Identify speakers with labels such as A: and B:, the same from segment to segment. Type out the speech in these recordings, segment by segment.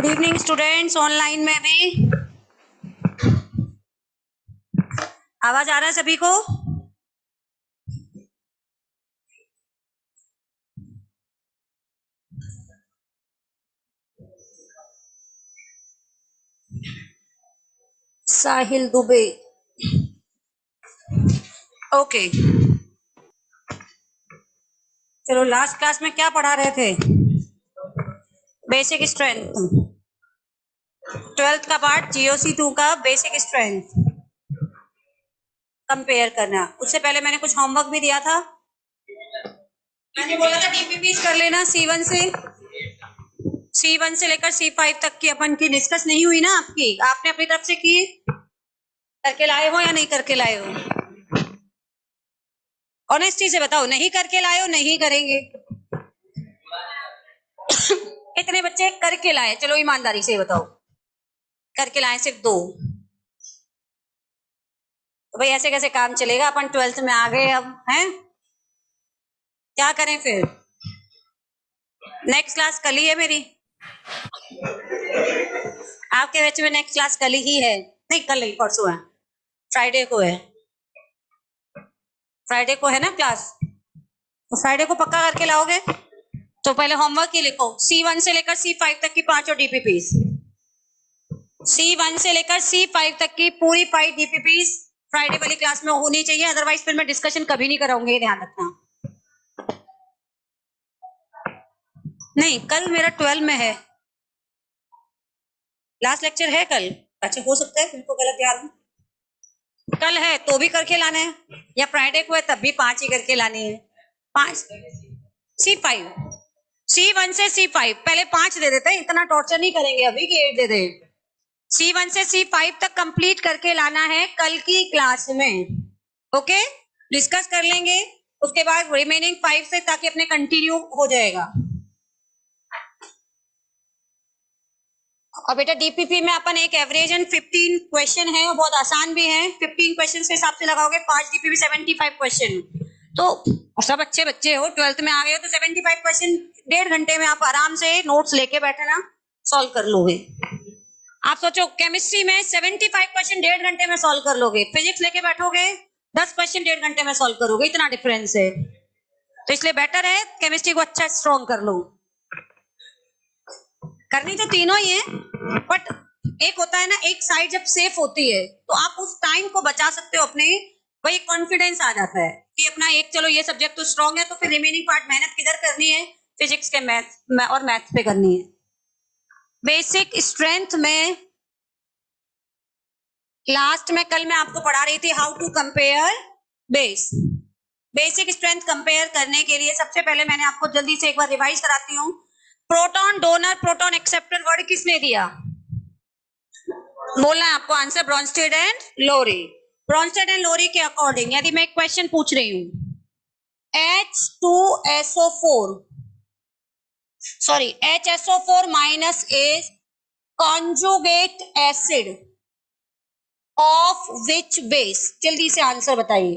A: Good evening students. Online में भी आवाज आ रहा है सभी को? साहिल दुबे, ओके। चलो, लास्ट क्लास में क्या पढ़ा रहे थे? बेसिक स्ट्रेंथ, 12th का पार्ट GOC2 का बेसिक स्ट्रेंथ कंपेयर करना। उससे पहले मैंने कुछ होमवर्क भी दिया था। मैंने बोला था DPPs कर लेना। C1 से लेकर C5 तक की अपन की डिस्कस नहीं हुई ना आपकी? आपने अपनी तरफ से की? करके लाए हो या नहीं करके लाए हो? ऑनेस्टी से बताओ, नहीं करके लाए हो? नहीं करेंगे? कितने बच्चे करके लाए? चलो ईमानदारी से बताओ, करके लाए सिर्फ 2। तो भाई ऐसे कैसे काम चलेगा? अपन 12th में आ गए अब, हैं? क्या करें फिर? नेक्स्ट क्लास कल ही है मेरी। आपके बैच में नेक्स्ट क्लास कल ही है? नहीं, कल नहीं, परसों है। फ्राइडे को है। फ्राइडे को है ना क्लास? तो फ्राइडे को पक्का करके लाओगे? तो पहले होमवर्क ही लिखो। C1 से लेकर C5 तक की 5 DPPs। C1 से लेकर C5 तक की पूरी 5 DPPs फ्राइडे वाली क्लास में होनी चाहिए, अदरवाइज फिर मैं डिस्कशन कभी नहीं कराऊंगी, ध्यान रखना। नहीं, कल मेरा 12 में है, लास्ट लेक्चर है कल। अच्छा, हो सकता है तुमको गलत याद हो। कल है तो भी करके लाना है, या फ्राइडे को है तब भी 5 ही करके लानी है। 5 C5, C1 से C5 पहले 5 दे देते हैं, इतना टॉर्चर नहीं करेंगे अभी कि 8 दे दे। C1 से C5 तक कंप्लीट करके लाना है कल की क्लास में, ओके? डिस्कस कर लेंगे उसके बाद रिमेनिंग 5 से, ताकि अपने कंटिन्यू हो जाएगा। और बेटा DPP में अपन एक एवरेज एंड 15 क्वेश्चन है, और बहुत आसान भी है। 15 क्वेश्चन के हिसाब से लगाओगे 5 DPP 75 क्वेश्चन। तो सब अच्छे बच्चे हो, 12th में आ गए हो, तो 75 क्वेश्चन 1.5 घंटे में आप आराम से नोट्स लेके बैठना, सॉल्व कर लोगे। आप सोचो, केमिस्ट्री में 75 क्वेश्चन 1.5 घंटे में सॉल्व कर लोगे, फिजिक्स लेके बैठोगे 10 क्वेश्चन 1.5 घंटे में सॉल्व करोगे, इतना डिफरेंस है। तो इसलिए बेटर है केमिस्ट्री को अच्छा स्ट्रॉन्ग कर लो। करनी तो तीनों ही है, बट एक होता है ना, एक साइड जब सेफ होती है तो आप उस टाइम को बचा सकते हो अपने, वही कॉन्फिडेंस आ जाता है कि अपना एक, चलो ये सब्जेक्ट तो स्ट्रॉन्ग है, तो फिर रिमेनिंग पार्ट मेहनत किधर करनी है? फिजिक्स के मैथ और मैथ पे करनी है। बेसिक स्ट्रेंथ में लास्ट में कल मैं आपको पढ़ा रही थी how to compare basic strength compare करने के लिए सबसे पहले मैंने आपको जल्दी से एक बार रिवाइज कराती हूँ। Proton donor, proton acceptor word किसने दिया? बोलना है आपको answer, Bronsted and Lowry. Bronsted and Lowry के अकॉर्डिंग यदि मैं एक क्वेश्चन पूछ रही हूँ, HSO4 minus is conjugate acid of which base? जल्दी से आंसर बताइए।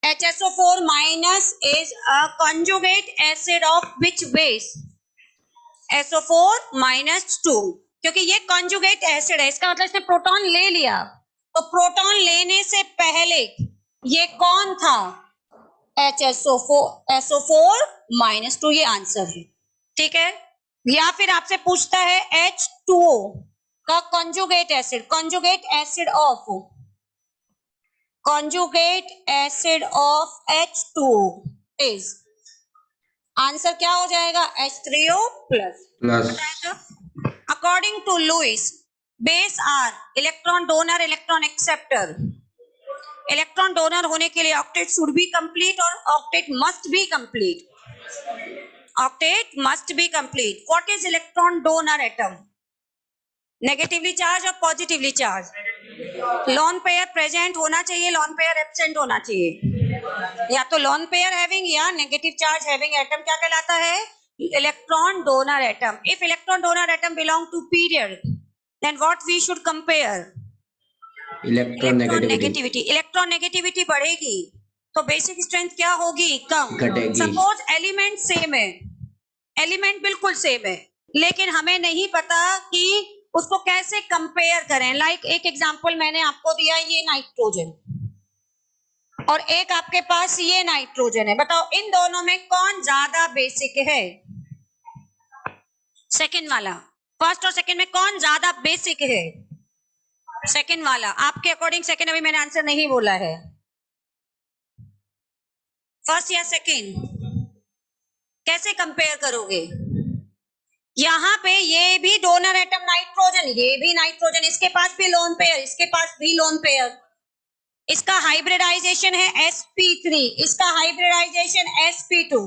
A: HSO4 minus is a conjugate acid of which base? SO4 minus 2, क्योंकि ये कॉन्जुगेट एसिड है, इसका मतलब इसने प्रोटॉन ले लिया, तो प्रोटॉन लेने से पहले ये कौन था? SO4 माइनस 2, ये आंसर है, ठीक है? या फिर आपसे पूछता है H2O का conjugate acid, conjugate acid of H2O is, answer क्या हो जाएगा? H3O plus. According to Lewis, base are electron donor, electron acceptor. Electron donor होने के लिए ऑक्टेट शुड बी कंप्लीट और octet must be complete. Octet must be complete. What is electron donor atom? Negatively charge और positively charge. Lone pair present होना चाहिए, lone pair absent होना चाहिए। या तो लॉन पेयर हैविंग या नेगेटिव चार्ज हैविंग एटम क्या कहलाता है? Electron donor atom. If electron donor atom belong to period, then what we should compare? Electron negativity. Electron negativity बढ़ेगी तो बेसिक स्ट्रेंथ क्या होगी? कम। सपोज एलिमेंट सेम है, एलिमेंट बिल्कुल सेम है, लेकिन हमें नहीं पता कि उसको कैसे कंपेयर करें। लाइक एक एग्जांपल मैंने आपको दिया, ये नाइट्रोजन और एक आपके पास ये नाइट्रोजन है। बताओ इन दोनों में कौन ज्यादा बेसिक है? सेकंड वाला। फर्स्ट और सेकंड में कौन ज्यादा बेसिक है? सेकंड वाला। आपके अकॉर्डिंग सेकंड, अभी मैंने आंसर नहीं बोला है। फर्स्ट या सेकंड? कैसे कंपेयर करोगे? यहां पे ये भी डोनर एटम नाइट्रोजन, ये भी नाइट्रोजन, इसके पास भी लोन पेयर, इसके पास भी लोन पेयर। इसका हाइब्रिडाइजेशन है sp3, इसका हाइब्रिडाइजेशन sp2।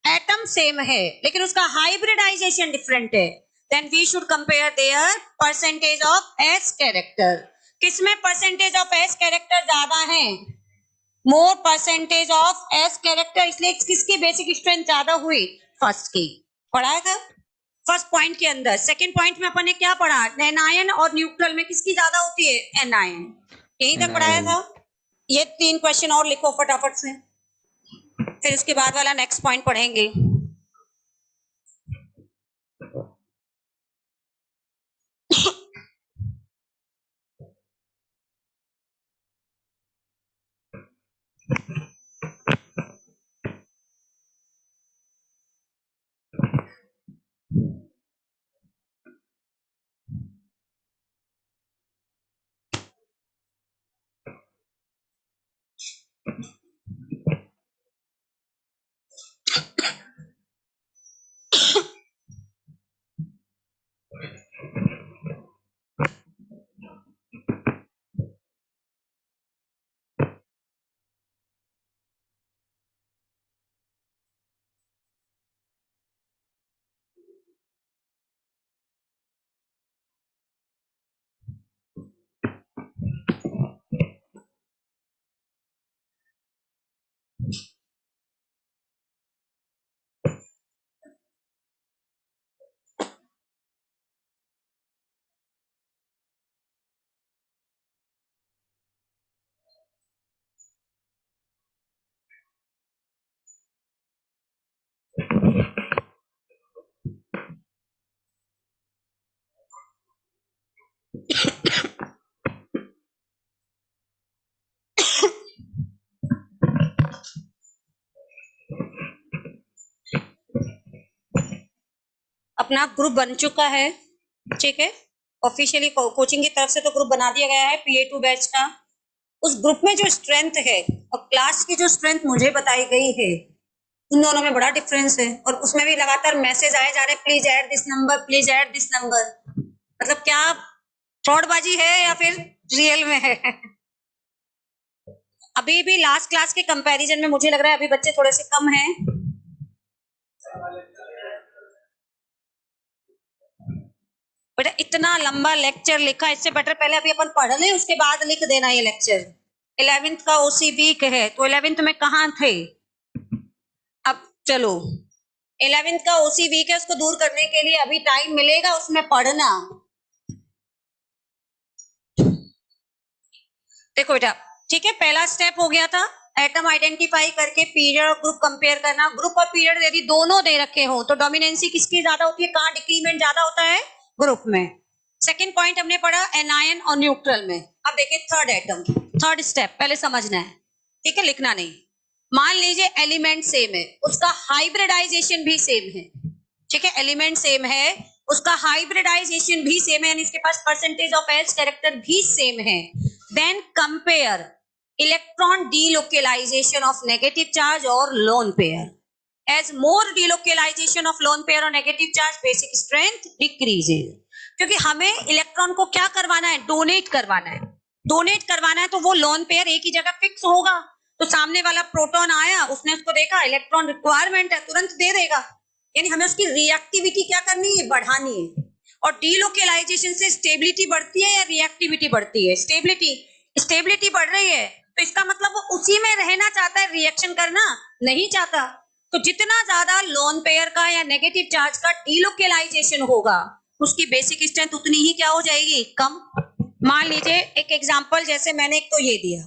A: एटम सेम है लेकिन उसका हाइब्रिडाइजेशन डिफरेंट है। Then we should compare their percentage of s character. किसमें परसेंटेज ऑफ s कैरेक्टर ज्यादा है? More percentage of s character, इसलिए किसकी बेसिक स्ट्रेंथ ज्यादा हुई? फर्स्ट की। पढ़ाया था फर्स्ट पॉइंट के अंदर। सेकंड पॉइंट में अपन ने क्या पढ़ा? एनायन और न्यूट्रल में किसकी ज्यादा होती है? एनायन। यहीं तक पढ़ाया था। ये 3 क्वेश्चन और लिखो फटाफट से, फिर उसके बाद वाला नेक्स्ट पॉइंट पढ़ेंगे। अपना ग्रुप बन चुका है, ठीक है। ऑफिशियली कोचिंग की तरफ से तो ग्रुप बना दिया गया है PA2 बैच का। उस ग्रुप में जो स्ट्रेंथ है और क्लास की जो स्ट्रेंथ मुझे बताई गई है, इन दोनों में बड़ा डिफरेंस है। और उसमें भी लगातार मैसेज आए जा रहे हैं, please add this number, please add this number. मतलब क्या फ्रॉडबाजी है या फिर रियल में है? अभी भी लास्ट क्लास के कंपैरिजन में मुझे लग रहा है अभी बच्चे थोड़े से कम हैं। बेटा इतना लंबा लेक्चर लिखा, इससे बेटर पहले अभी अपन पढ़ लें, उसके बाद लिख देना ये लेक्चर। 11th का ओसी वीक है, तो 11th में कहाँ थे? अब चलो 11th का ओसी वीक है, उसको दूर करने के लिए अभी टाइम मिलेगा उसमें पढ़ना। देखो बेटा, ठीक है, पहला स्टेप हो गया था एटम आइडेंटिफाई करके पीरियड और ग्रुप कंपेयर करना। ग्रुप और पीरियड यदि दोनों दे रखे हो तो डोमिनेंसी किसकी ज्यादा होती है? कहाँ डिक्रीमेंट ज्यादा होता है? ग्रुप में। सेकेंड पॉइंट हमने पढ़ा एनायन और न्यूट्रल में। अब देखिए थर्ड एटम, थर्ड स्टेप पहले समझना है, ठीक है, लिखना नहीं। मान लीजिए एलिमेंट सेम है, उसका हाइब्रिडाइजेशन भी सेम है, ठीक है, एलिमेंट सेम है, उसका हाइब्रिडाइजेशन भी सेम है, यानी इसके पास परसेंटेज ऑफ एच कैरेक्टर भी सेम है। Then compare electron delocalization of negative charge और lone pair. As more delocalization of lone pair or negative charge, basic strength decreases। क्योंकि हमें इलेक्ट्रॉन को क्या करवाना है? डोनेट करवाना है। डोनेट करवाना है तो वो लोन पेयर एक ही जगह फिक्स होगा। तो सामने वाला प्रोटॉन आया, उसने उसको देखा इलेक्ट्रॉन रिक्वायरमेंट है, तुरंत दे देगा। यानी हमें उसकी रिएक्टिविटी क्या करनी है? बढ़ानी है। और डीलोकेलाइजेशन से स्टेबिलिटी बढ़ती है या रिएक्टिविटी बढ़ती है? स्टेबिलिटी। स्टेबिलिटी बढ़ रही है तो इसका मतलब वो उसी में रहना चाहता है, रिएक्शन करना नहीं चाहता। तो जितना ज्यादा लोन पेयर का या नेगेटिव चार्ज का डीलोकेलाइजेशन होगा, उसकी बेसिक स्ट्रेंथ उतनी ही क्या हो जाएगी? कम। मान लीजिए एक एग्जांपल, जैसे मैंने एक तो ये दिया,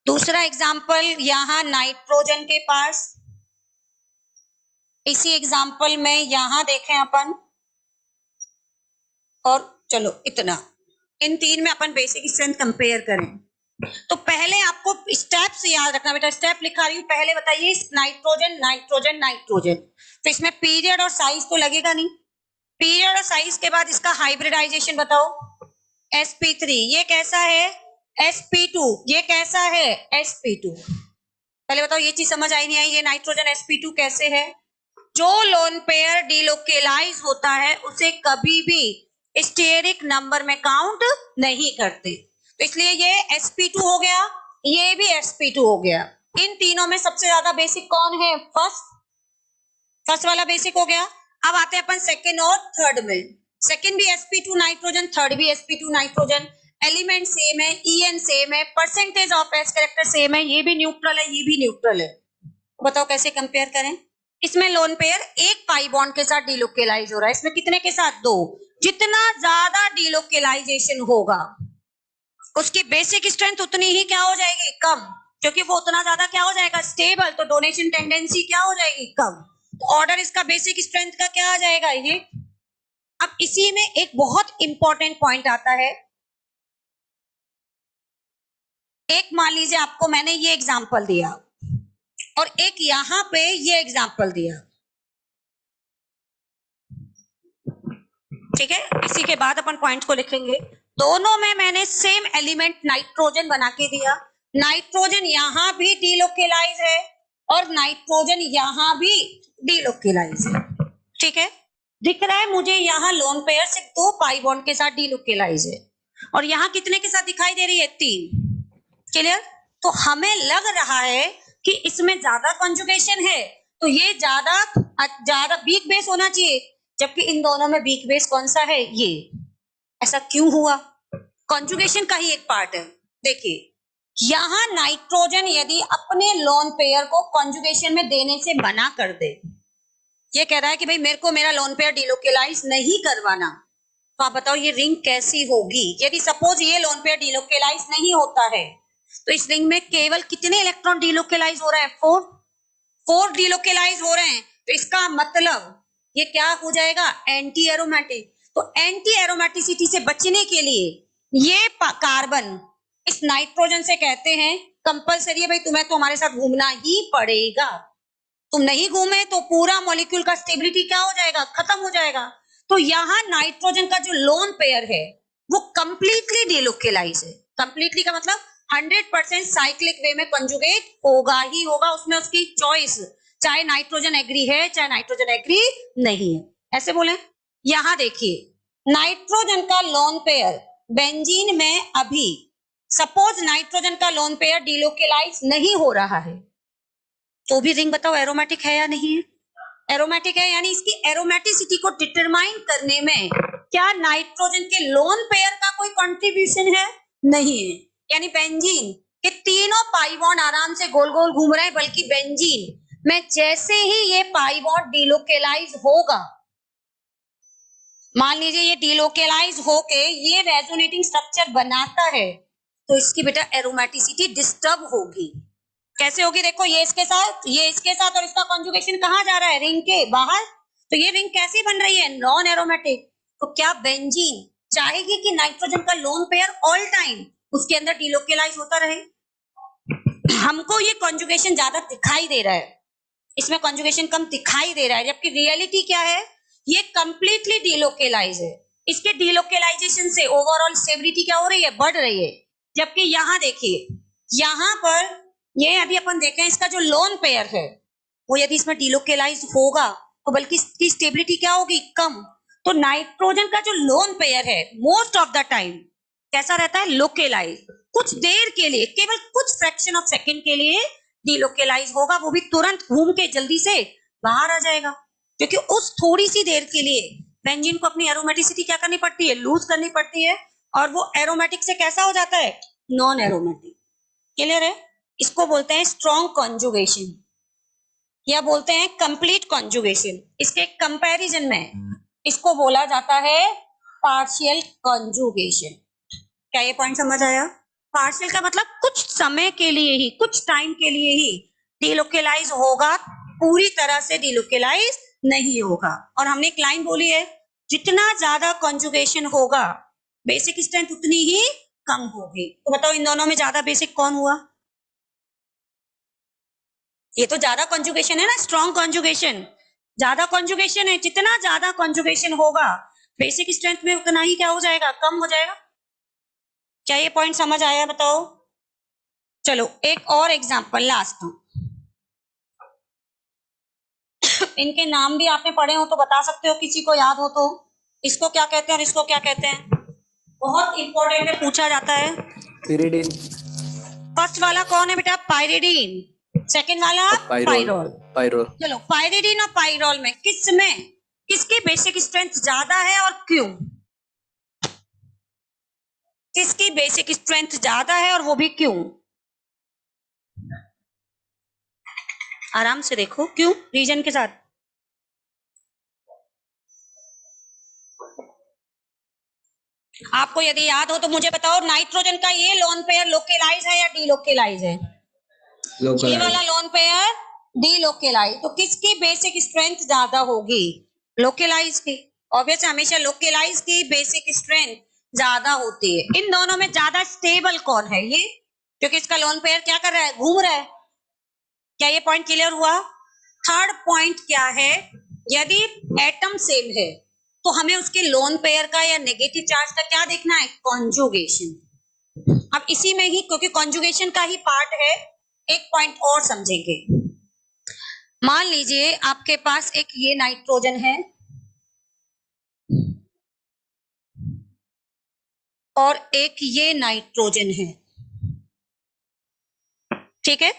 A: दूसरा एग्जांपल यहां नाइट्रोजन के पास इसी एग्जाम्पल में यहां देखें अपन, और चलो इतना, इन तीन में अपन बेसिक स्ट्रेंथ कंपेयर करें। तो पहले आपको स्टेप्स याद रखना बेटा, स्टेप लिखा रही हूं, पहले बताइए नाइट्रोजन नाइट्रोजन नाइट्रोजन, तो इसमें पीरियड और साइज तो लगेगा नहीं, पीरियड और साइज के बाद इसका हाइब्रिडाइजेशन बताओ, sp3 ये कैसा है, sp2 ये कैसा है, sp2। पहले बताओ ये चीज समझ आई नहीं आई, ये नाइट्रोजन sp2 कैसे है। जो लोन पेयर डिलोकेलाइज होता है उसे कभी भी स्टेरिक नंबर में काउंट नहीं करते, तो इसलिए ये sp2 हो गया, ये भी sp2 हो गया। इन तीनों में सबसे ज्यादा बेसिक कौन है, फर्स्ट वाला बेसिक हो गया। अब आते हैं अपन सेकंड और थर्ड में, सेकंड भी sp2 नाइट्रोजन, थर्ड भी sp2 नाइट्रोजन, एलिमेंट सेम है, en सेम है, percentage of s character same है, ये भी न्यूट्रल है, ये भी न्यूट्रल है। बताओ कैसे कंपेयर करें। इसमें लोन पेयर एक पाई बॉन्ड के साथ डिलोकेलाइज हो रहा है, इसमें कितने के साथ, दो। जितना ज्यादा डिलोकेलाइजेशन होगा उसकी बेसिक स्ट्रेंथ उतनी ही क्या हो जाएगी, कम, क्योंकि वो उतना ज्यादा क्या हो जाएगा, स्टेबल, तो डोनेशन टेंडेंसी क्या हो जाएगी, कम। तो ऑर्डर इसका बेसिक स्ट्रेंथ का क्या आ जाएगा, ये। अब इसी में एक बहुत इंपॉर्टेंट पॉइंट आता है, एक मान लीजिए आपको मैंने ये एग्जांपल दिया और एक यहां पे ये एग्जांपल दिया, ठीक है, इसी के बाद अपन पॉइंट को लिखेंगे। दोनों में मैंने सेम एलिमेंट नाइट्रोजन बना के दिया, नाइट्रोजन यहां भी डिलोकेलाइज है और नाइट्रोजन यहां भी डिलोकेलाइज है, ठीक है। दिख रहा है मुझे यहाँ लोन पेयर सिर्फ दो पाई बॉन्ड के साथ डिलोकेलाइज है और यहाँ कितने के साथ दिखाई दे रही है, तीन। क्लियर। तो हमें लग रहा है कि इसमें ज्यादा कॉन्जुगेशन है, तो ये ज्यादा वीक बेस होना चाहिए, जबकि इन दोनों में वीक बेस कौन सा है, ये। ऐसा क्यों हुआ, कॉन्जुगेशन का ही एक पार्ट है। देखिए यहां नाइट्रोजन यदि अपने लोन पेयर को कॉन्जुगेशन में देने से मना कर दे, ये कह रहा है कि भाई मेरे को मेरा लोन पेयर डिलोकेलाइज नहीं करवाना, तो आप बताओ ये रिंग कैसी होगी। यदि सपोज ये लोन पेयर डिलोकेलाइज नहीं होता है तो इस रिंग में केवल कितने इलेक्ट्रॉन डिलोकेलाइज हो रहे हैं, फोर डिलोकेलाइज हो रहे हैं, तो इसका मतलब ये क्या हो जाएगा, एंटी एरोमेटिक। तो एंटी एरोमेटिसिटी से बचने के लिए ये कार्बन इस नाइट्रोजन से कहते हैं कंपलसरी है भाई तुम्हें तो हमारे साथ घूमना ही पड़ेगा, तुम नहीं घूमे तो पूरा मॉलिक्यूल का स्टेबिलिटी क्या हो जाएगा, खत्म हो जाएगा। तो यहाँ नाइट्रोजन का जो लोन पेयर है वो कंप्लीटली डिलोकेलाइज है, कंप्लीटली का मतलब 100% साइक्लिक वे में कंजुगेट होगा ही होगा, उसमें उसकी चॉइस, चाहे नाइट्रोजन एग्री है चाहे नाइट्रोजन एग्री नहीं है, ऐसे बोले। यहां देखिए नाइट्रोजन का लोन पेयर बेंजीन में अभी सपोज नाइट्रोजन का लोन पेयर डिलोकेलाइज नहीं हो रहा है, तो भी रिंग बताओ एरोमेटिक है या नहीं है, एरोमेटिक है, यानी इसकी एरोमेटिसिटी को डिटरमाइन करने में क्या नाइट्रोजन के लोन पेयर का कोई कंट्रीब्यूशन है, नहीं है। यानी बेंजीन के तीनों पाई बॉन्ड आराम से गोल गोल घूम रहे हैं, बल्कि बेंजीन में जैसे ही ये पाई बॉन्ड डिलोकेलाइज होगा, मान लीजिए ये डिलोकेलाइज होके ये रेजोनेटिंग स्ट्रक्चर बनाता है, तो इसकी बेटा एरोमेटिसिटी डिस्टर्ब होगी। कैसे होगी, देखो ये इसके साथ, ये इसके साथ, और इसका कॉन्जुगेशन कहाँ जा रहा है, रिंग के बाहर, तो ये रिंग कैसी बन रही है, नॉन एरोमेटिक। तो क्या बेंजीन चाहेगी कि नाइट्रोजन का लोन पेयर ऑल टाइम उसके अंदर डिलोकेलाइज होता रहे। हमको ये कॉन्जुगेशन ज्यादा दिखाई दे रहा है, इसमें कॉन्जुगेशन कम दिखाई दे रहा है, जबकि रियलिटी क्या है, ये कंप्लीटली डिलोकेलाइज है। इसके डिलोकेलाइजेशन से ओवरऑल स्टेबिलिटी क्या हो रही है, बढ़ रही है। जबकि यहाँ देखिए, यहाँ पर ये अभी अपन देखें इसका जो लोन पेयर है वो यदि इसमें डिलोकेलाइज होगा तो बल्कि इसकी स्टेबिलिटी क्या होगी, कम। तो नाइट्रोजन का जो लोन पेयर है मोस्ट ऑफ द टाइम कैसा रहता है, लोकेलाइज, कुछ देर के लिए, केवल कुछ फ्रैक्शन ऑफ सेकंड के लिए डिलोकेलाइज होगा, वो भी तुरंत घूम के जल्दी से बाहर आ जाएगा, क्योंकि उस थोड़ी सी देर के लिए बेंजीन को अपनी एरोमेटिसिटी क्या करनी पड़ती है, लूज करनी पड़ती है, और वो एरोमेटिक से कैसा हो जाता है, नॉन एरोमेटिक। क्लियर है। इसको बोलते हैं स्ट्रॉन्ग कॉन्जुगेशन या बोलते हैं कंप्लीट कॉन्जुगेशन। इसके कंपैरिजन में इसको बोला जाता है पार्शियल कॉन्जुगेशन। क्या ये पॉइंट समझ आया, पार्शियल का मतलब कुछ समय के लिए ही, कुछ टाइम के लिए ही डिलोकेलाइज होगा पूरी तरह से डिलोकलाइज नहीं होगा। और हमने एक लाइन बोली है, जितना ज्यादा कॉन्जुगेशन होगा बेसिक स्ट्रेंथ उतनी ही कम होगी। तो बताओ इन दोनों में ज्यादा बेसिक कौन हुआ? ये तो ज्यादा कॉन्जुगेशन है ना, स्ट्रॉन्ग कॉन्जुगेशन, ज्यादा कॉन्जुगेशन है। जितना ज्यादा कॉन्जुगेशन होगा बेसिक स्ट्रेंथ में उतना ही क्या हो जाएगा, कम हो जाएगा। क्या ये पॉइंट समझ आया? बताओ। चलो एक और एग्जांपल लास्ट। इनके नाम भी आपने पढ़े हो तो बता सकते हो, किसी को याद हो तो। इसको क्या कहते हैं और इसको क्या कहते हैं? बहुत इंपॉर्टेंट है, पूछा जाता है।
B: पायरिडीन।
A: फर्स्ट वाला कौन है बेटा? पायरिडीन। सेकंड वाला पायरोल।
B: पायरोल।
A: चलो पायरिडीन और पायरोल में किसकी बेसिक स्ट्रेंथ ज्यादा है और क्यों? किसकी बेसिक स्ट्रेंथ ज्यादा है और वो भी क्यों? आराम से देखो, क्यों, रीजन के साथ। आपको यदि याद हो तो मुझे बताओ, नाइट्रोजन का ये लोन पेयर लोकेलाइज है या डीलोकेलाइज है? ये वाला लोन पेयर डीलोकेलाइज। तो किसकी बेसिक स्ट्रेंथ ज्यादा होगी? लोकेलाइज की। ऑब्वियस हमेशा लोकेलाइज की बेसिक स्ट्रेंथ ज्यादा होती है। इन दोनों में ज्यादा स्टेबल कौन है? ये, क्योंकि इसका लोन पेयर क्या कर रहा है, घूम रहा है। क्या ये पॉइंट क्लियर हुआ? थर्ड पॉइंट क्या है, यदि एटम सेम है तो हमें उसके लोन पेयर का या नेगेटिव चार्ज का क्या देखना है, कॉन्जुगेशन। अब इसी में ही, क्योंकि कॉन्जुगेशन का ही पार्ट है, एक पॉइंट और समझेंगे। मान लीजिए आपके पास एक ये नाइट्रोजन है और एक ये नाइट्रोजन है, ठीक है।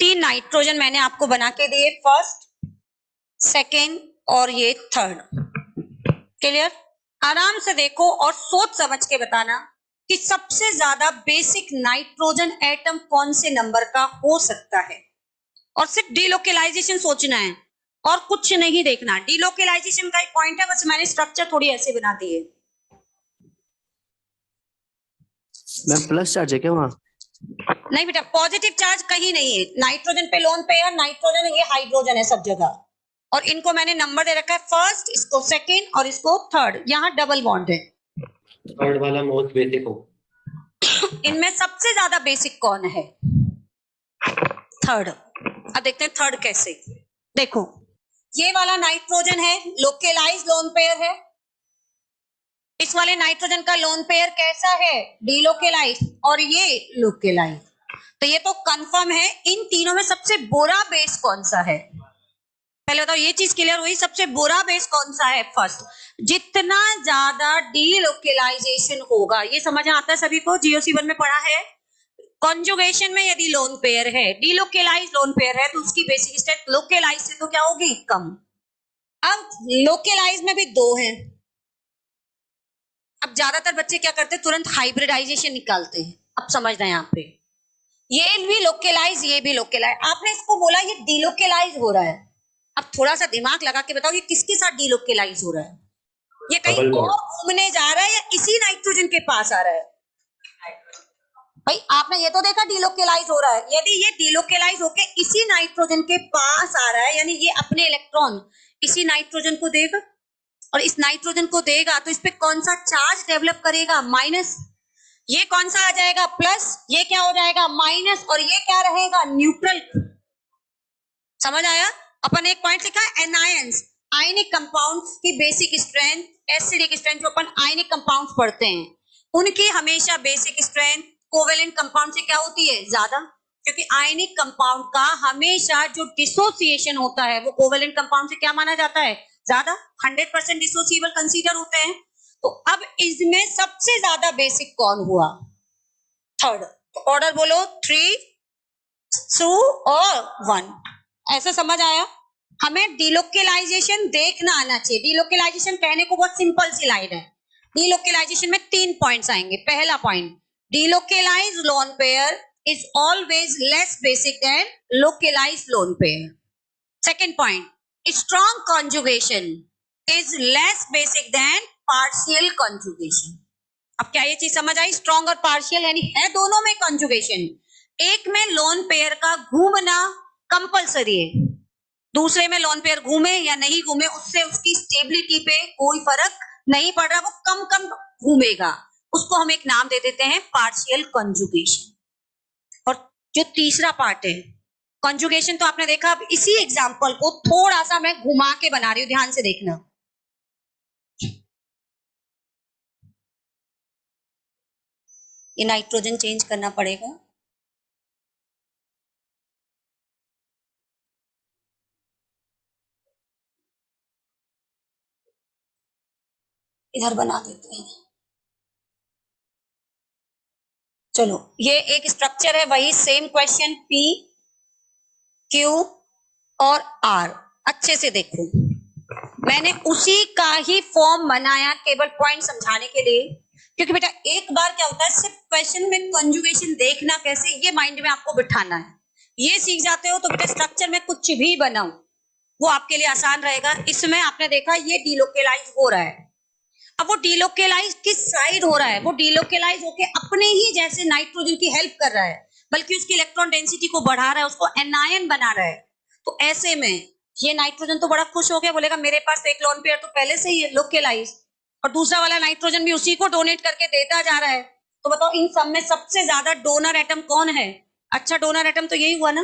A: 3 नाइट्रोजन मैंने आपको बना के दिए, फर्स्ट, सेकेंड और ये थर्ड। क्लियर? आराम से देखो और सोच समझ के बताना कि सबसे ज्यादा बेसिक नाइट्रोजन एटम कौन से नंबर का हो सकता है। और सिर्फ डीलोकेलाइजेशन सोचना है और कुछ नहीं देखना। डीलोकेलाइजेशन का एक पॉइंट है, बस मैंने स्ट्रक्चर थोड़ी ऐसे बना दी है।
B: मैम प्लस चार्ज है क्या वहाँ?
A: नहीं बेटा, पॉजिटिव चार्ज कहीं नहीं है। नाइट्रोजन पे लोन पेयर नाइट्रोजन है, ये हाइड्रोजन है सब जगह। और इनको मैंने नंबर दे रखा है, फर्स्ट, इसको सेकंड और इसको थर्ड। यहाँ डबल बॉन्ड है।
B: थर्ड वाला मोस्ट बेसिक हो।
A: इनमें सबसे ज्यादा बेसिक कौन है? थर्ड। अब देखते हैं थर्ड कैसे। देखो ये वाला नाइट्रोजन है, लोकेलाइज लोन पेयर है। इस वाले नाइट्रोजन का लोन पेयर कैसा है? डीलोकेलाइज। और ये लोकेलाइज। तो ये तो कंफर्म है, इन तीनों में सबसे बुरा बेस कौन सा है? पहले बताओ, ये चीज क्लियर हुई, सबसे बुरा बेस कौन सा है? फर्स्ट। जितना ज्यादा डीलोकेलाइजेशन होगा, ये समझ आता है सभी को, GOC1 में पढ़ा है। कॉन्जुगेशन में यदि लोन पेयर है, डीलोकेलाइज लोन पेयर है, तो उसकी बेसिक स्ट्रेंथ लोकेलाइज से तो क्या होगी, कम। अब लोकेलाइज में भी 2 है। अब ज्यादातर बच्चे क्या करते हैं, तुरंत हाइब्रिडाइजेशन निकालते हैं। अब समझना यहाँ पे, ये भी लोकेलाइज, ये भी लोकेलाइज। आपने इसको बोला ये डीलोकेलाइज हो रहा है। अब थोड़ा सा दिमाग लगा के बताओ, ये किसके साथ डीलोकेलाइज हो रहा है? ये कहीं और घूमने जा रहा है या इसी नाइट्रोजन के पास आ रहा है? भाई आपने ये तो देखा डीलोकेलाइज हो रहा है। यदि ये डीलोकेलाइज होके इसी नाइट्रोजन के पास आ रहा है, यानी ये अपने इलेक्ट्रॉन इसी नाइट्रोजन को देगा, और इस नाइट्रोजन को देगा तो इस पे कौन सा चार्ज डेवलप करेगा, माइनस। ये कौन सा आ जाएगा, प्लस। ये क्या हो जाएगा, माइनस। और ये क्या रहेगा, न्यूट्रल। समझ आया? अपन एक पॉइंट लिखा है, एनायंस, आयनिक कंपाउंड्स की बेसिक स्ट्रेंथ, एसिडिक स्ट्रेंथ, जो अपन आयनिक कंपाउंड्स पढ़ते हैं, उनकी हमेशा बेसिक स्ट्रेंथ कोवेलेंट कंपाउंड से क्या होती है, ज्यादा। क्योंकि आयनिक कंपाउंड का हमेशा जो डिसोसिएशन होता है वो कोवेलेंट कंपाउंड से क्या माना जाता है, ज्यादा। 100% डिसोसिएबल कंसीडर होते हैं। तो अब इसमें सबसे ज्यादा बेसिक कौन हुआ, थर्ड। तो ऑर्डर बोलो, 3, 2 और 1। ऐसा समझ आया? हमें डीलोकेलाइजेशन देखना आना चाहिए। डीलोकेलाइजेशन कहने को बहुत सिंपल सी लाइन है। डीलोकेलाइजेशन में 3 पॉइंट्स आएंगे। पहला point, delocalize lone pair is always less basic than localize lone pair. Second point, strong conjugation is less basic than partial conjugation. अब क्या ये चीज समझ आई? स्ट्रॉन्ग और पार्शियल यानी है दोनों में कॉन्जुगेशन। एक में लोन पेयर का घूमना कंपलसरी है, दूसरे में लोन पेयर घूमे या नहीं घूमे उससे उसकी स्टेबिलिटी पे कोई फर्क नहीं पड़ रहा, वो कम कम घूमेगा, उसको हम एक नाम दे देते हैं पार्शियल कंजुगेशन। और जो तीसरा पार्ट है कंजुगेशन, तो आपने देखा। अब इसी एग्जांपल को थोड़ा सा मैं घुमा के बना रही हूं, ध्यान से देखना। ये नाइट्रोजन चेंज करना पड़ेगा। इधर बना देते हैं। चलो, ये एक स्ट्रक्चर है, वही सेम क्वेश्चन P Q और R। अच्छे से देखो, मैंने उसी का ही फॉर्म बनाया केवल पॉइंट समझाने के लिए, क्योंकि बेटा एक बार क्या होता है, सिर्फ क्वेश्चन में कंजुगेशन देखना कैसे, ये माइंड में आपको बिठाना है। ये सीख जाते हो तो बेटा स्ट्रक्चर में कुछ भी बनाओ वो आपके लिए आसान रहेगा। इसमें आपने देखा ये डिलोकेलाइज हो रहा है। अब वो डिलोकेलाइज किस साइड हो रहा है, वो डिलोकेलाइज होके अपने ही जैसे नाइट्रोजन की हेल्प कर रहा है, बल्कि उसकी इलेक्ट्रॉन डेंसिटी को बढ़ा रहा है, उसको एनायन बना रहा है। तो ऐसे में ये नाइट्रोजन तो बड़ा खुश हो गया, बोलेगा मेरे पास एक लोन पेयर तो पहले से ही है लोकेलाइज, और दूसरा वाला नाइट्रोजन भी उसी को डोनेट करके देता जा रहा है। तो बताओ इन सब में सबसे ज्यादा डोनर एटम कौन है? अच्छा डोनर एटम तो यही हुआ ना।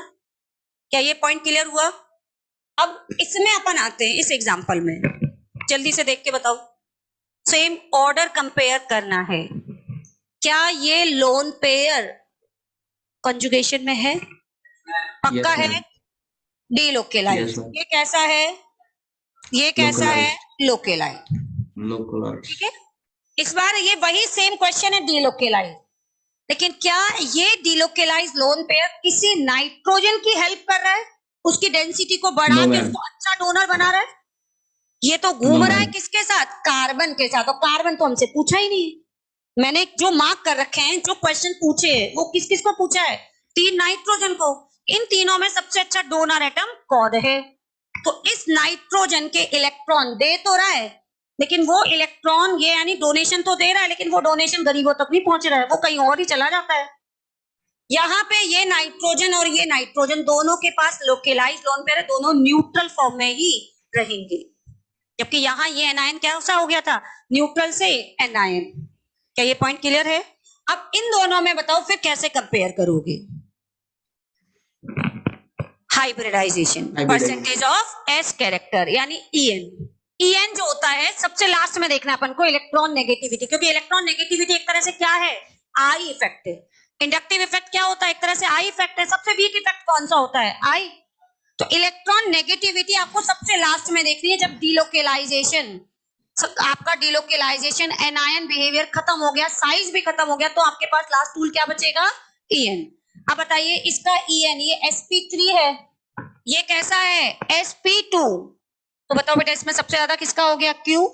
A: क्या ये पॉइंट क्लियर हुआ? अब इसमें अपन आते हैं इस एग्जाम्पल में, जल्दी से देख के बताओ। सेम ऑर्डर कंपेयर करना है। क्या ये लोन पेयर कंजुगेशन में है? पक्का है? डिलोकेलाइज। ये कैसा है? ये कैसा है? लोकेलाइज। ठीक है, इस बार ये वही सेम क्वेश्चन है डिलोकेलाइज, लेकिन क्या ये डिलोकेलाइज लोन पेयर किसी नाइट्रोजन की हेल्प कर रहा है, उसकी डेंसिटी को बढ़ा के उसको अच्छा डोनर बना रहा है? ये तो घूम रहा है किसके साथ? कार्बन के साथ। और कार्बन तो हमसे पूछा ही नहीं। मैंने जो मार्क कर रखे हैं, जो क्वेश्चन पूछे हैं, वो किस किस को पूछा है? 3 नाइट्रोजन को। इन तीनों में सबसे अच्छा डोनर एटम कौन है? तो इस नाइट्रोजन के इलेक्ट्रॉन दे तो रहा है, लेकिन वो इलेक्ट्रॉन, ये यानी डोनेशन तो दे रहा है, लेकिन वो डोनेशन गरीबों तक नहीं पहुंच रहा है, वो कहीं और ही चला जाता है। यहाँ पे ये नाइट्रोजन और ये नाइट्रोजन दोनों के पास लोकेलाइज लोन पेयर है, दोनों न्यूट्रल फॉर्म में ही रहेंगे, जबकि यहाँ ये एनायन कैसा हो गया था? न्यूट्रल से एनायन। क्या ये पॉइंट क्लियर है? अब इन दोनों में बताओ फिर कैसे कंपेयर करोगे? Hybridization, percentage of S character यानी EN। EN जो होता है सबसे लास्ट में देखना अपन को, इलेक्ट्रॉन नेगेटिविटी, क्योंकि इलेक्ट्रॉन नेगेटिविटी एक तरह से क्या है? आई इफेक्ट है। इंडक्टिव इफेक्ट क्या होता है? एक तरह से आई इफेक्ट है। सबसे वीक इफेक्ट कौन सा होता है? आई। तो इलेक्ट्रॉन नेगेटिविटी आपको सबसे लास्ट में देखनी है, जब डिलोकेलाइजेशन, आपका डिलोकेलाइजेशन एनायन बिहेवियर खत्म हो गया, साइज भी खत्म हो गया, तो आपके पास लास्ट टूल क्या बचेगा? EN। अब बताइए इसका EN, ये sp3 है, ये कैसा है? sp2। तो बताओ बेटा इसमें सबसे ज्यादा किसका हो गया? Q।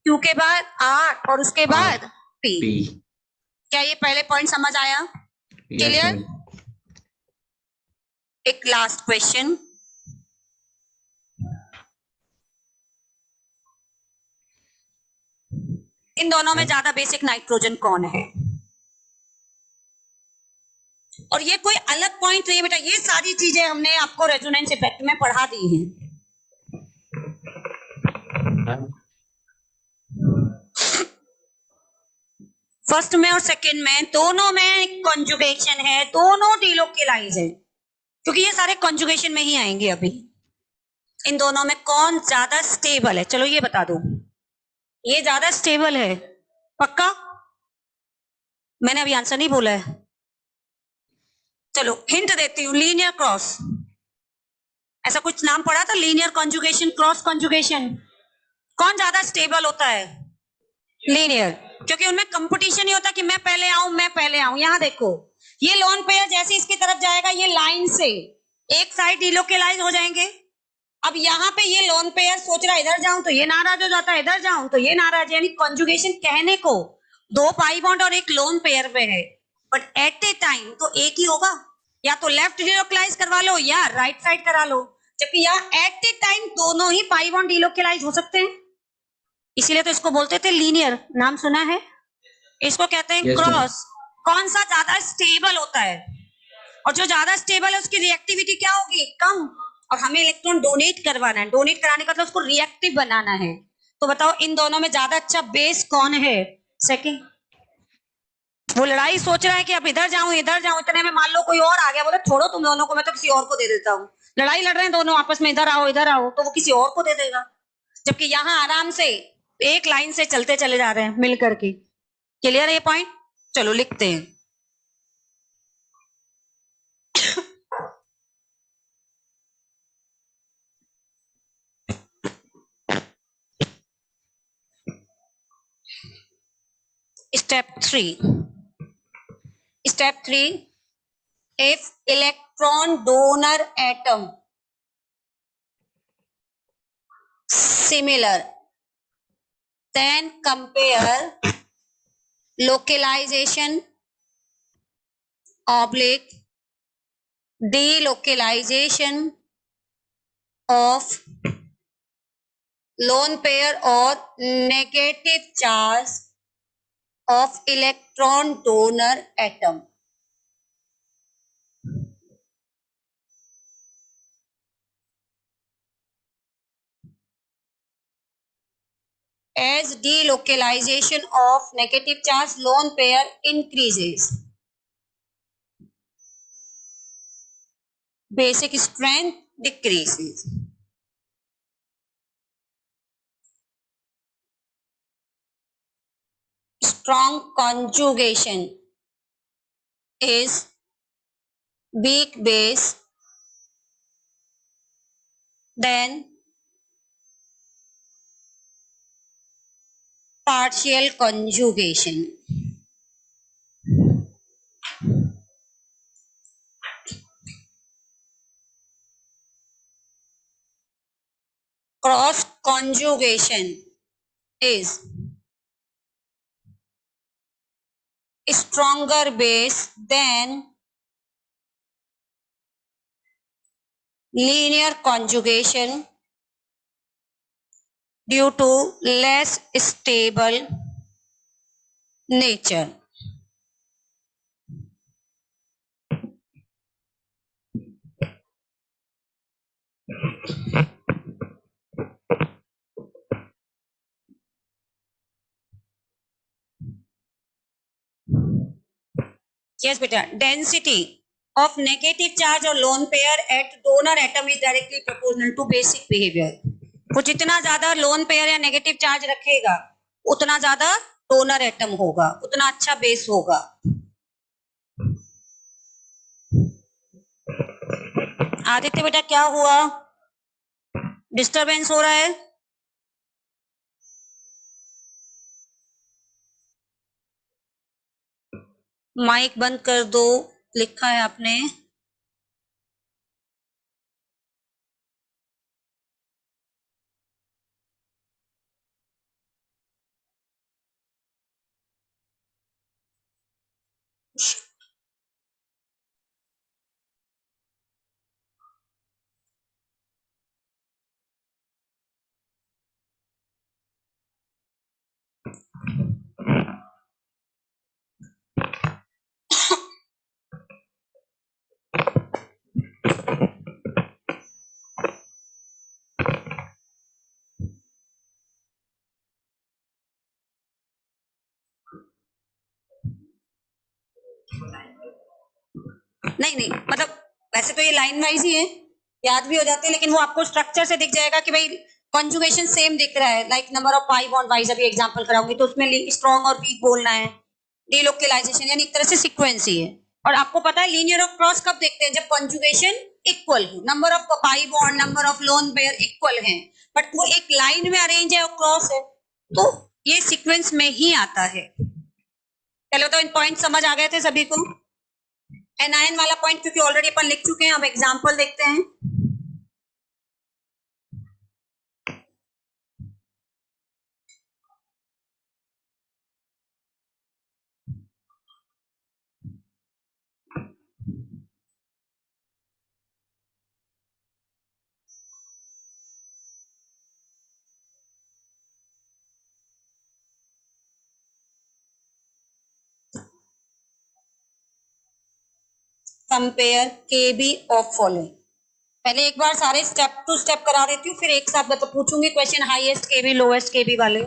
A: Q के बाद R और उसके बाद P। क्या ये पहले पॉइंट समझ आया? क्लियर? एक लास्ट क्वेश्चन, इन दोनों में ज्यादा बेसिक नाइट्रोजन कौन है? और ये कोई अलग पॉइंट नहीं है बेटा, ये सारी चीजें हमने आपको रेजोनेंस इफेक्ट में पढ़ा दी हैं। फर्स्ट में और सेकंड में दोनों में कंजुगेशन है, दोनों डिलोकेलाइज है, क्योंकि ये सारे कंजुगेशन में ही आएंगे। अभी इन दोनों में कौन ज्यादा स्टेबल है? चलो ये बता दो, ये ज्यादा स्टेबल है पक्का? मैंने अभी आंसर नहीं बोला है। चलो हिंट देती हूं, लीनियर क्रॉस, ऐसा कुछ नाम पढ़ा था, लीनियर कंजुगेशन, क्रॉस कंजुगेशन। कौन ज्यादा स्टेबल होता है? लीनियर, क्योंकि उनमें कंपटीशन ही होता कि मैं पहले आऊं, मैं पहले आऊं। यहां देखो, ये लोन पेयर जैसे इसकी तरफ जाएगा, ये लाइन से एक साइड डिलोकेलाइज हो जाएंगे। अब यहाँ पे ये लोन पेयर सोच रहा है इधर जाऊं तो ये नाराज हो जाता है, इधर जाऊं तो ये नाराज, यानी कंजुगेशन कहने को 2 पाई बॉन्ड और एक लोन पेयर में है, बट एट ए टाइम तो एक ही होगा। या तो लेफ्ट डिलोकेलाइज करवा लो या राइट साइड करा लो, जबकि यहाँ एट ए टाइम दोनों ही पाई बॉन्ड डिलोकेलाइज हो सकते हैं। इसीलिए तो इसको बोलते थे लीनियर, नाम सुना है? इसको कहते हैं क्रॉस। कौन सा ज्यादा स्टेबल होता है? और जो ज्यादा स्टेबल है उसकी रिएक्टिविटी क्या होगी? कम। और हमें इलेक्ट्रॉन डोनेट करवाना है। डोनेट कराने का मतलब उसको रिएक्टिव बनाना है। तो बताओ इन दोनों में ज्यादा अच्छा बेस कौन है? सेकंड। वो लड़ाई सोच रहा है कि अब इधर जाऊं इतने में मान लो कोई और आ गया, बोले छोड़ो तुम दोनों को, मैं तो किसी और को दे देता हूँ। लड़ाई लड़ रहे हैं दोनों आपस में, इधर आओ, तो वो किसी और को दे देगा। जबकि यहाँ आराम से एक लाइन से चलते चले जा रहे हैं मिल करके। क्लियर है ये पॉइंट? चलो लिखते हैं। Step 3, if electron donor atom similar, then compare localization oblique delocalization of lone pair or negative charge of electron donor atom. As delocalization of negative charge lone pair increases, basic strength decreases. Strong conjugation is weak base, then partial conjugation. Cross conjugation is stronger base than linear conjugation due to less stable nature. Yes, beta. Density of negative charge or lone pair at donor atom is directly proportional to basic behavior. वो जितना ज्यादा lone pair या negative charge रखेगा उतना ज्यादा donor atom होगा, उतना अच्छा बेस होगा। आदित्य बेटा क्या हुआ? डिस्टरबेंस हो रहा है? माइक बंद कर दो, लिखा है आपने। नहीं मतलब वैसे तो ये लाइन वाइज ही है, याद भी हो जाते हैं, लेकिन वो आपको स्ट्रक्चर से दिख जाएगा कि भाई कॉन्जुगेशन सेम दिख रहा है। Like number of pi bond wise अभी एग्जांपल कराऊंगी तो उसमें स्ट्रॉन्ग और वीक बोलना है। डिलोकलाइजेशन यानी एक तरह से सीक्वेंस ही है। और आपको पता है लीनियर ऑफ क्रॉस कब देखते हैं? जब कॉन्जुगेशन इक्वल हो, number of pi bond number of lone pair equal है, बट वो एक लाइन में अरेंज है और क्रॉस है, तो ये सीक्वेंस में ही आता है। चलो तो इन पॉइंट समझ आ गए थे सभी को? एनायन वाला पॉइंट क्योंकि ऑलरेडी अपन लिख चुके हैं, अब एग्जांपल देखते हैं। Compare KB of following। पहले एक बार सारे स्टेप टू स्टेप करा देती हूँ, फिर एक साथ मतलब पूछूंगी क्वेश्चन, हाईएस्ट केबी लोएस्ट केबी वाले।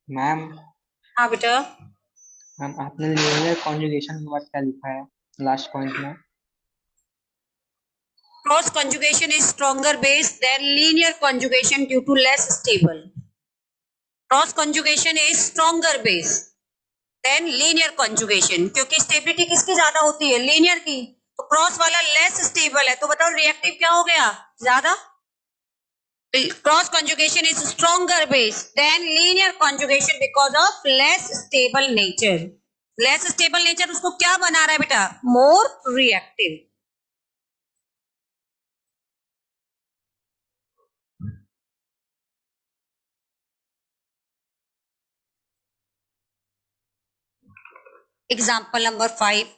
C: मैम
A: हाँ बेटा।
C: मैम आपने लीनियर कॉन्जुगेशन के बाद क्या लिखा है लास्ट पॉइंट में?
A: Cross conjugation is stronger base than linear conjugation due to less stable. Cross conjugation is stronger base than linear conjugation, क्योंकि स्टेबिलिटी किसकी ज्यादा होती है, लीनियर की। तो क्रॉस वाला लेस स्टेबल है, तो बताओ रिएक्टिव क्या हो गया, ज्यादा। Cross conjugation is stronger base than linear conjugation because of less stable nature. Less stable nature उसको क्या बना रहा है बेटा, मोर रिएक्टिव। Example number 5।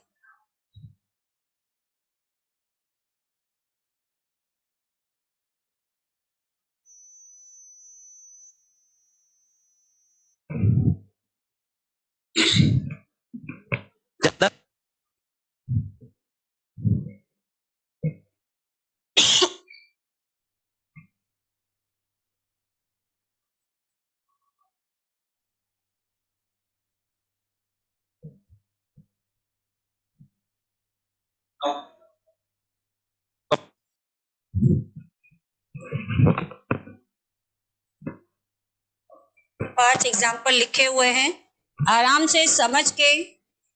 A: पांच एग्जाम्पल लिखे हुए हैं, आराम से समझ के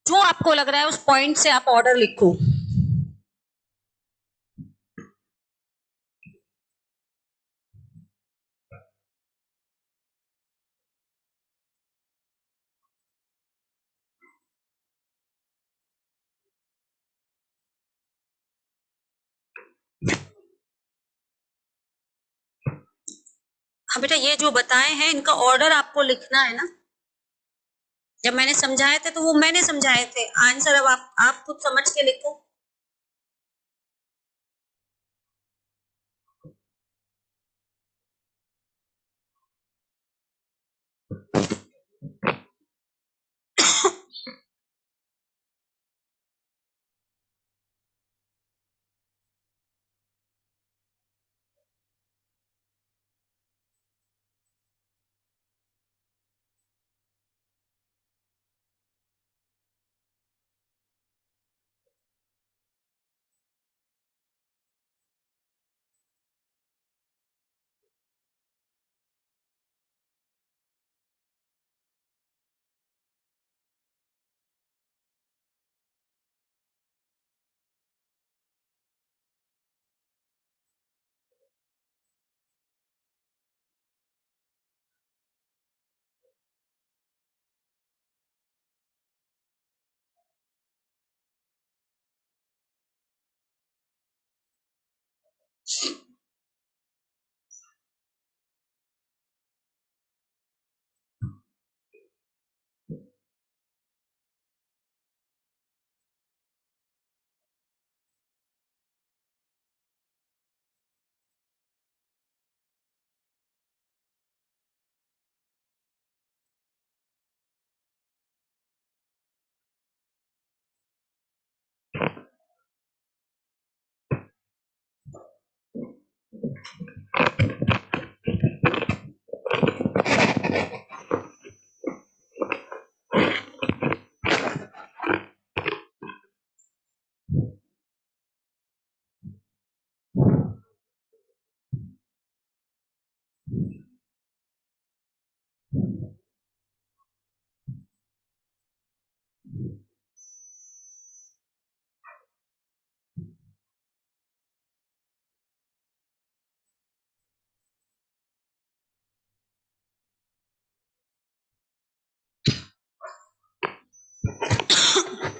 A: जो आपको लग रहा है उस पॉइंट से आप ऑर्डर लिखो। हाँ बेटा, ये जो बताए हैं इनका ऑर्डर आपको लिखना है ना। जब मैंने समझाए थे तो वो मैंने समझाए थे, आंसर अब आप खुद समझ के लिखो।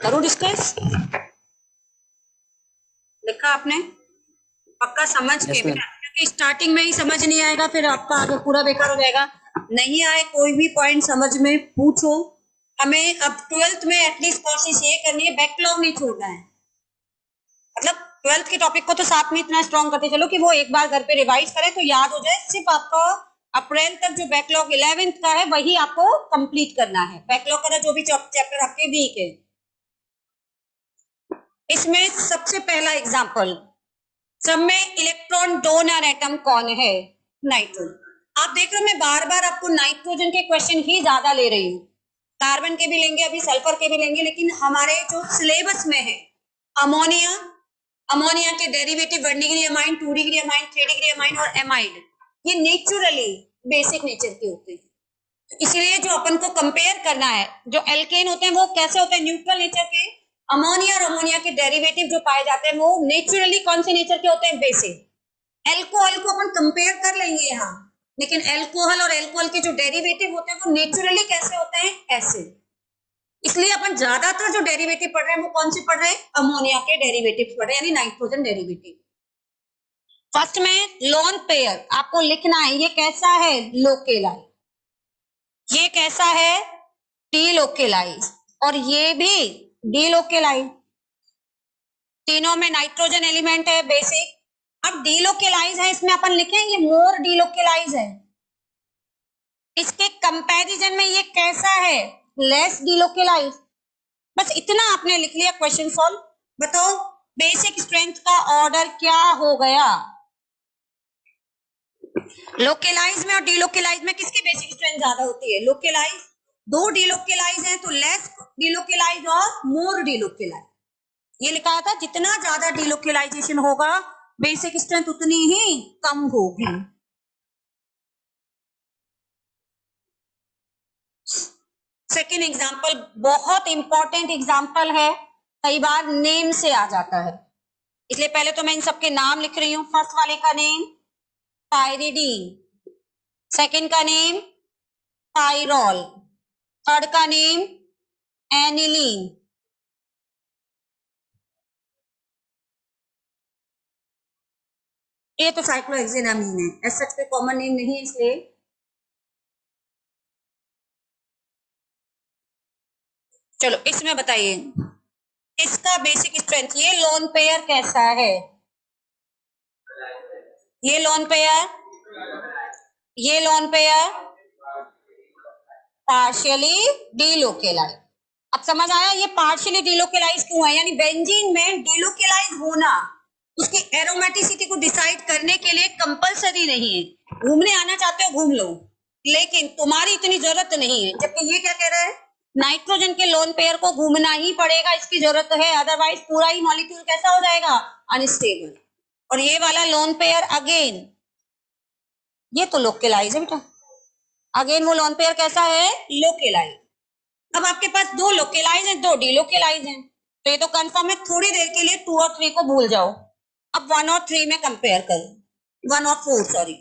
A: करो डिस्कस। लिखा आपने? पक्का समझ के
B: Yes, ma'am.
A: क्योंकि स्टार्टिंग में ही समझ नहीं आएगा फिर आपका आगे पूरा बेकार हो जाएगा। नहीं आए कोई भी पॉइंट समझ में पूछो। हमें अब 12th में एटलीस्ट कोशिश ये करनी है बैकलॉग नहीं छोड़ना है। मतलब 12th के टॉपिक को तो साथ में इतना स्ट्रॉन्ग करते चलो कि वो एक बार घर पे रिवाइज करें तो याद हो जाए। सिर्फ आपका अप्रैल तक जो बैकलॉग 11th का है वही आपको कंप्लीट करना है। बैकलॉग का जो भी चैप्टर आपके वीक है। इसमें सबसे पहला एग्जाम्पल, सब में इलेक्ट्रॉन डोनर एटम कौन है? नाइट्रोजन। आप देख रहे हो मैं बार बार आपको नाइट्रोजन के क्वेश्चन ही ज्यादा ले रही हूँ। कार्बन के भी लेंगे, अभी सल्फर के भी लेंगे, लेकिन हमारे जो सिलेबस में है अमोनिया, अमोनिया के derivative 1 degree amine, 2 degree amine, 3 degree amine और एमाइड, ये नेचुरली बेसिक नेचर के होते हैं। इसलिए जो अपन को कंपेयर करना है, जो एल्केन होते हैं वो कैसे होते हैं? न्यूट्रल नेचर के। अमोनिया और अमोनिया के डेरिवेटिव जो पाए जाते हैं वो नेचुरली कौन से नेचर के होते हैं? बेसिक। एल्कोहल को अपन कंपेयर कर लेंगे यहाँ, लेकिन एल्कोहल और एल्कोहल के जो डेरिवेटिव होते हैं वो नेचुरली कैसे होते हैं? एसिड। इसलिए अपन ज्यादातर जो डेरिवेटिव पढ़ रहे हैं वो कौन से पढ़ रहे हैं? अमोनिया के डेरिवेटिव पढ़ रहे हैं, यानी नाइट्रोजन डेरिवेटिव। फर्स्ट में लोन पेयर आपको लिखना है, ये कैसा है? लोकेलाइज। ये कैसा है? डीलोकेलाइज। और ये भी डीलोकेलाइज। तीनों में नाइट्रोजन एलिमेंट है बेसिक। अब डीलोकेलाइज है, इसमें अपन लिखें ये मोर डीलोकेलाइज है। इसके कंपैरिजन में ये कैसा है? लेस डीलोकेलाइज। बस इतना आपने लिख लिया, क्वेश्चन सॉल्व। बताओ बेसिक स्ट्रेंथ का ऑर्डर क्या हो गया? लोकेलाइज में और डीलोकेलाइज में किसकी बेसिक स्ट्रेंथ ज्यादा होती है? लोकेलाइज। दो डीलोकेलाइज है तो लेस डीलोकेलाइज और मोर डीलोकेलाइज। ये लिखा था जितना ज्यादा डीलोकेलाइजेशन होगा बेसिक स्ट्रेंथ उतनी ही कम होगी। सेकेंड एग्जाम्पल बहुत इंपॉर्टेंट एग्जाम्पल है, कई बार नेम से आ जाता है, इसलिए पहले तो मैं इन सबके नाम लिख रही हूं। फर्स्ट वाले का नेम पायरिडीन, सेकेंड का नेम पायरॉल, थर्ड का नेम एनिलीन। ये तो साइक्लोहेक्सेनामीन है, ऐसा कोई कॉमन नेम नहीं है इसलिए। चलो इसमें बताइए इसका बेसिक स्ट्रेंथ। ये लोन पेयर कैसा है? ये लोन पेयर, ये लोन पेयर पार्शियली डीलोकेलाइज। अब समझ आया ये पार्शियली डीलोकेलाइज क्यों है? यानी बेंजीन में डीलोकेलाइज होना उसकी एरोमेटिसिटी को डिसाइड करने के लिए कंपलसरी नहीं है। घूमने आना चाहते हो घूम लो, लेकिन तुम्हारी इतनी जरूरत नहीं है। जबकि ये क्या कह रहा है? नाइट्रोजन के लोन पेयर को घूमना ही पड़ेगा, इसकी जरूरत है, अदरवाइज पूरा ही मॉलिक्यूल कैसा हो जाएगा? अनस्टेबल। और ये वाला लोन पेयर अगेन ये तो लोकेलाइज है बेटा, अगेन वो लोन पेयर कैसा है? लोकेलाइज। अब आपके पास दो लोकेलाइज है, दो डीलोकेलाइज है, तो ये तो कंफर्म है। थोड़ी देर के लिए 2 और 3 को भूल जाओ, अब 1 और 3 में कंपेयर करो। 1 और 4 सॉरी,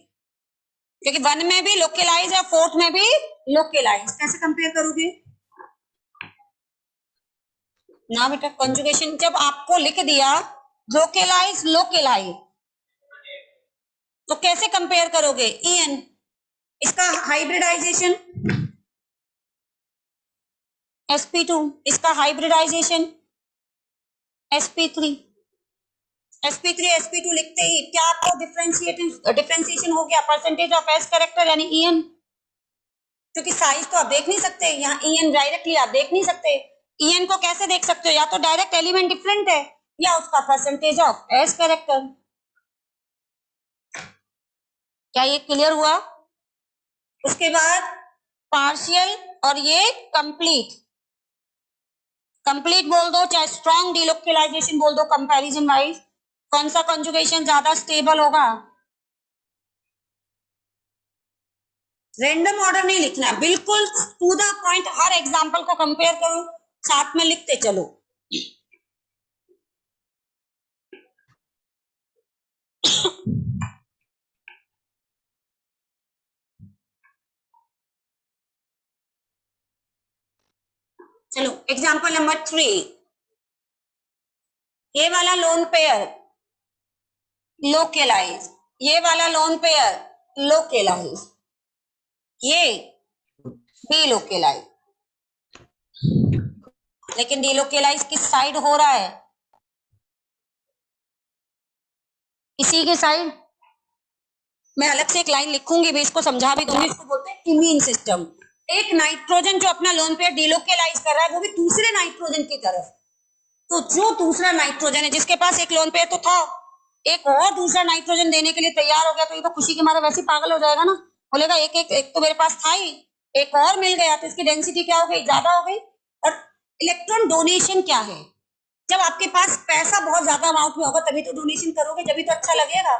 A: क्योंकि 1 में भी लोकेलाइज है, 4th में भी लोकेलाइज। कैसे कंपेयर करोगे ना बेटा? कंजुगेशन जब आपको लिख दिया लोकेलाइज लोकेलाइज, तो कैसे कंपेयर करोगे? En, इसका हाइब्रिडाइजेशन sp2, इसका हाइब्रिडाइजेशन sp3, sp2 लिखते ही क्या आपको डिफरेंशिएशन हो गया? परसेंटेज ऑफ एस कैरेक्टर यानी En, क्योंकि साइज तो आप देख नहीं सकते, यहाँ En डायरेक्टली आप देख नहीं सकते। En को कैसे देख सकते हो? या तो डायरेक्ट एलिमेंट डिफरेंट है या उसका परसेंटेज ऑफ एस कैरेक्टर। क्या ये क्लियर हुआ? उसके बाद पार्शियल और ये कंप्लीट बोल दो, चाहे स्ट्रॉन्ग डिलोकलाइजेशन बोल दो। कंपैरिजन वाइज कौन सा कंजुगेशन ज्यादा स्टेबल होगा? रैंडम ऑर्डर नहीं लिखना, बिल्कुल टू द पॉइंट। हर एग्जांपल को कंपेयर करो, साथ में लिखते चलो। चलो एग्जांपल नंबर 3, ये वाला लोन पेयर लोकलाइज, ये वाला लोन पेयर लोकलाइज, ये डीलोकलाइज। लेकिन डीलोकलाइज किस साइड हो रहा है? इसी के साइड। मैं अलग से एक लाइन लिखूंगी भी, इसको समझा भी दूंगी। इसको बोलते हैं इम्यून सिस्टम। एक नाइट्रोजन जो अपना लोन पेयर डीलोकलाइज कर रहा है वो भी दूसरे नाइट्रोजन की तरफ। तो जो दूसरा नाइट्रोजन है जिसके पास एक लोन पेयर तो था, एक और दूसरा नाइट्रोजन देने के लिए तैयार हो गया, तो ये तो खुशी के मारे वैसे ही पागल हो जाएगा ना। बोलेगा एक तो मेरे पास था ही, एक और मिल गया, तो इसकी डेंसिटी क्या हो गई? ज्यादा हो गई। और इलेक्ट्रॉन डोनेशन क्या है? जब आपके पास पैसा बहुत ज्यादा अमाउंट में होगा तभी तो डोनेशन करोगे, जब तो अच्छा लगेगा।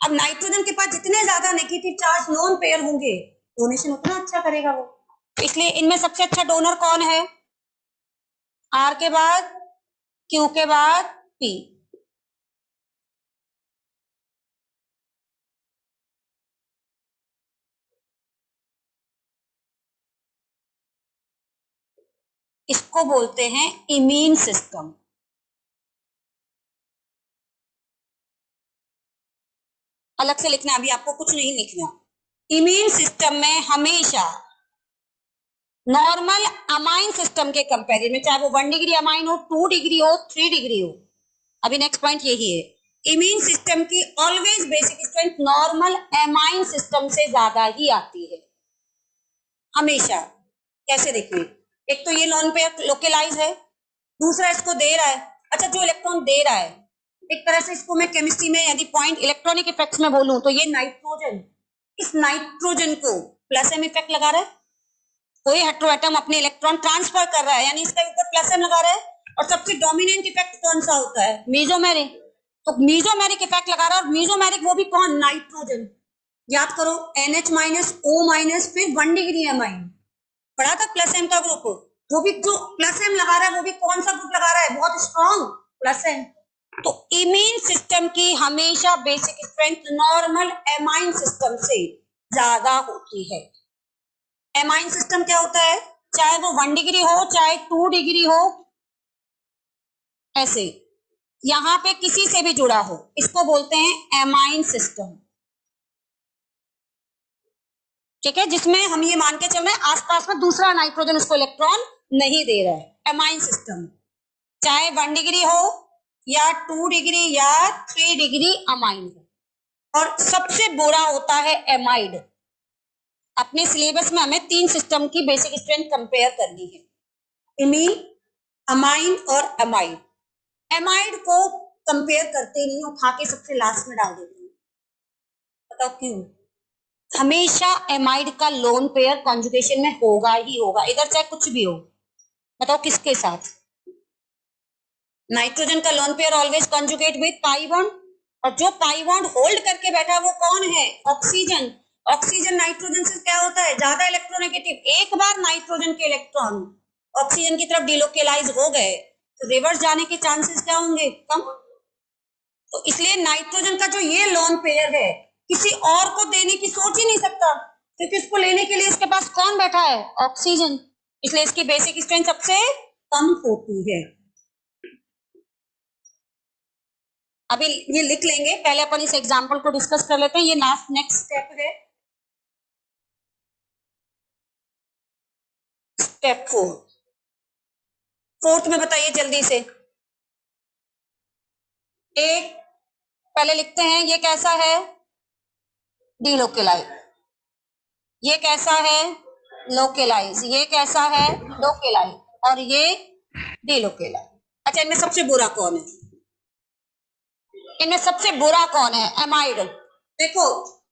A: अब नाइट्रोजन के पास जितने ज्यादा नेगेटिव चार्ज लोन पेयर होंगे, डोनेशन उतना अच्छा करेगा वो। इसलिए इनमें सबसे अच्छा डोनर कौन है? आर के बाद क्यू के बाद पी। इसको बोलते हैं इम्यून सिस्टम। अलग से लिखना, अभी आपको कुछ नहीं लिखना। इम्यून सिस्टम में हमेशा नॉर्मल अमाइन सिस्टम के कंपेरिजन में, चाहे वो 1 डिग्री अमाइन हो, 2 डिग्री हो, 3 डिग्री हो, अभी नेक्स्ट पॉइंट यही है, इम्यून सिस्टम की always basic strength normal amine system से ज्यादा ही आती है हमेशा। कैसे? देखिए, एक तो ये लोन पेयर लोकलाइज है, दूसरा इसको दे रहा है। अच्छा, जो इलेक्ट्रॉन दे रहा है, एक तरह से इसको मैं केमिस्ट्री में यदि पॉइंट इलेक्ट्रॉनिक इफेक्ट्स में बोलूं तो ये नाइट्रोजन, इस नाइट्रोजन को प्लस एम इफेक्ट लगा रहा है। कोई हेटेरोएटम अपने इलेक्ट्रॉन ट्रांसफर कर रहा है, यानी इसका ऊपर प्लस एम लगा रहा है। और सबसे डोमिनेंट इफेक्ट कौन सा होता है? मीजोमेरिक। तो मीजोमेरिक इफेक्ट लगा रहा है, और मीजोमेरिक वो भी कौन? नाइट्रोजन। याद करो, NH माइनस O माइनस, फिर 1 डिग्री अमाइन पढ़ा था प्लस एम का ग्रुप। वो भी जो प्लस एम लगा रहा है वो भी कौन सा ग्रुप लगा रहा है? बहुत स्ट्रॉन्ग प्लस एम। तो इम्यून सिस्टम की हमेशा basic strength normal amine system से ज्यादा होती है। एमाइन सिस्टम क्या होता है? चाहे वो 1 डिग्री हो, चाहे 2 डिग्री हो, ऐसे यहां पे किसी से भी जुड़ा हो, इसको बोलते हैं एमाइन सिस्टम। ठीक है, जिसमें हम ये मान के चल रहे हैं आसपास में दूसरा नाइट्रोजन उसको इलेक्ट्रॉन नहीं दे रहा है। एमाइन सिस्टम चाहे 1 डिग्री हो या 2 डिग्री या 3 डिग्री अमाइन हो। और सबसे बुरा होता है एमाइड। अपने सिलेबस में हमें 3 सिस्टम की बेसिक स्ट्रेंथ कंपेयर करनी है, इमीन, अमाइन और एमाइड। एमाइड को कंपेयर करते नहीं, उठा के सबसे लास्ट में डाल देते हैं। बताओ क्यों? हमेशा एमाइड का लोन पेयर कॉन्जुगेशन में होगा ही होगा, इधर चाहे कुछ भी हो। बताओ किसके साथ? नाइट्रोजन का lone pair always conjugate with pi bond, और जो पाई बॉन्ड होल्ड करके बैठा वो कौन है? ऑक्सीजन। ऑक्सीजन नाइट्रोजन से क्या होता है? ज्यादा इलेक्ट्रोनेगेटिव। एक बार नाइट्रोजन के इलेक्ट्रॉन ऑक्सीजन की तरफ डिलोकलाइज हो गए तो रिवर्स जाने के चांसेस क्या होंगे? कम। तो इसलिए नाइट्रोजन का जो ये लोन पेयर है किसी और को देने की सोच ही नहीं सकता, क्योंकि इसको लेने के लिए इसके पास कौन बैठा है? ऑक्सीजन। इसलिए इसकी बेसिक स्ट्रेंथ सबसे कम होती है। अभी ये लिख लेंगे, पहले अपन इस एग्जाम्पल को डिस्कस कर लेते हैं। ये लास्ट नेक्स्ट स्टेप है, स्टेप 4। फोर्थ में बताइए जल्दी से। एक पहले लिखते हैं, ये कैसा है, डीलोकेलाइज। ये कैसा है, लोकेलाइज। ये कैसा है, लोकेलाइज। और ये डीलोकेलाइज। अच्छा, इनमें सबसे बुरा कौन है? इनमें सबसे बुरा कौन है? एमाइड। देखो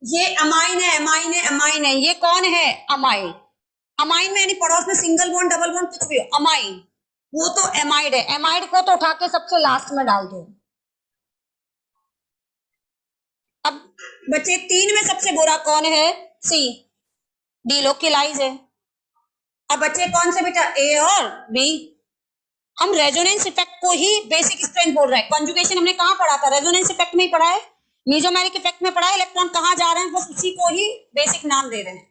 A: ये अमाइन है, अमाइन है, अमाइन है। ये कौन है? अमाइन। अमाइन में यानी पड़ोस में सिंगल बॉन्ड डबल बॉन्ड कुछ भी हो, अमाइन वो तो एमाइड है। एमाइड को तो उठा के सबसे लास्ट में डाल दो। अब बचे 3 में सबसे बुरा कौन है? सी, डीलोकेलाइज है। अब बचे कौन से बेटा? ए और बी। हम रेजोनेंस इफेक्ट को ही बेसिक स्ट्रेंथ बोल रहे हैं। कॉन्जुगेशन हमने कहां पढ़ा था? रेजोनेंस इफेक्ट में ही पढ़ा है, मीजोमेरिक इफेक्ट में पढ़ा है। इलेक्ट्रॉन कहां जा रहे हैं, बस उसी को ही बेसिक नाम दे रहे हैं।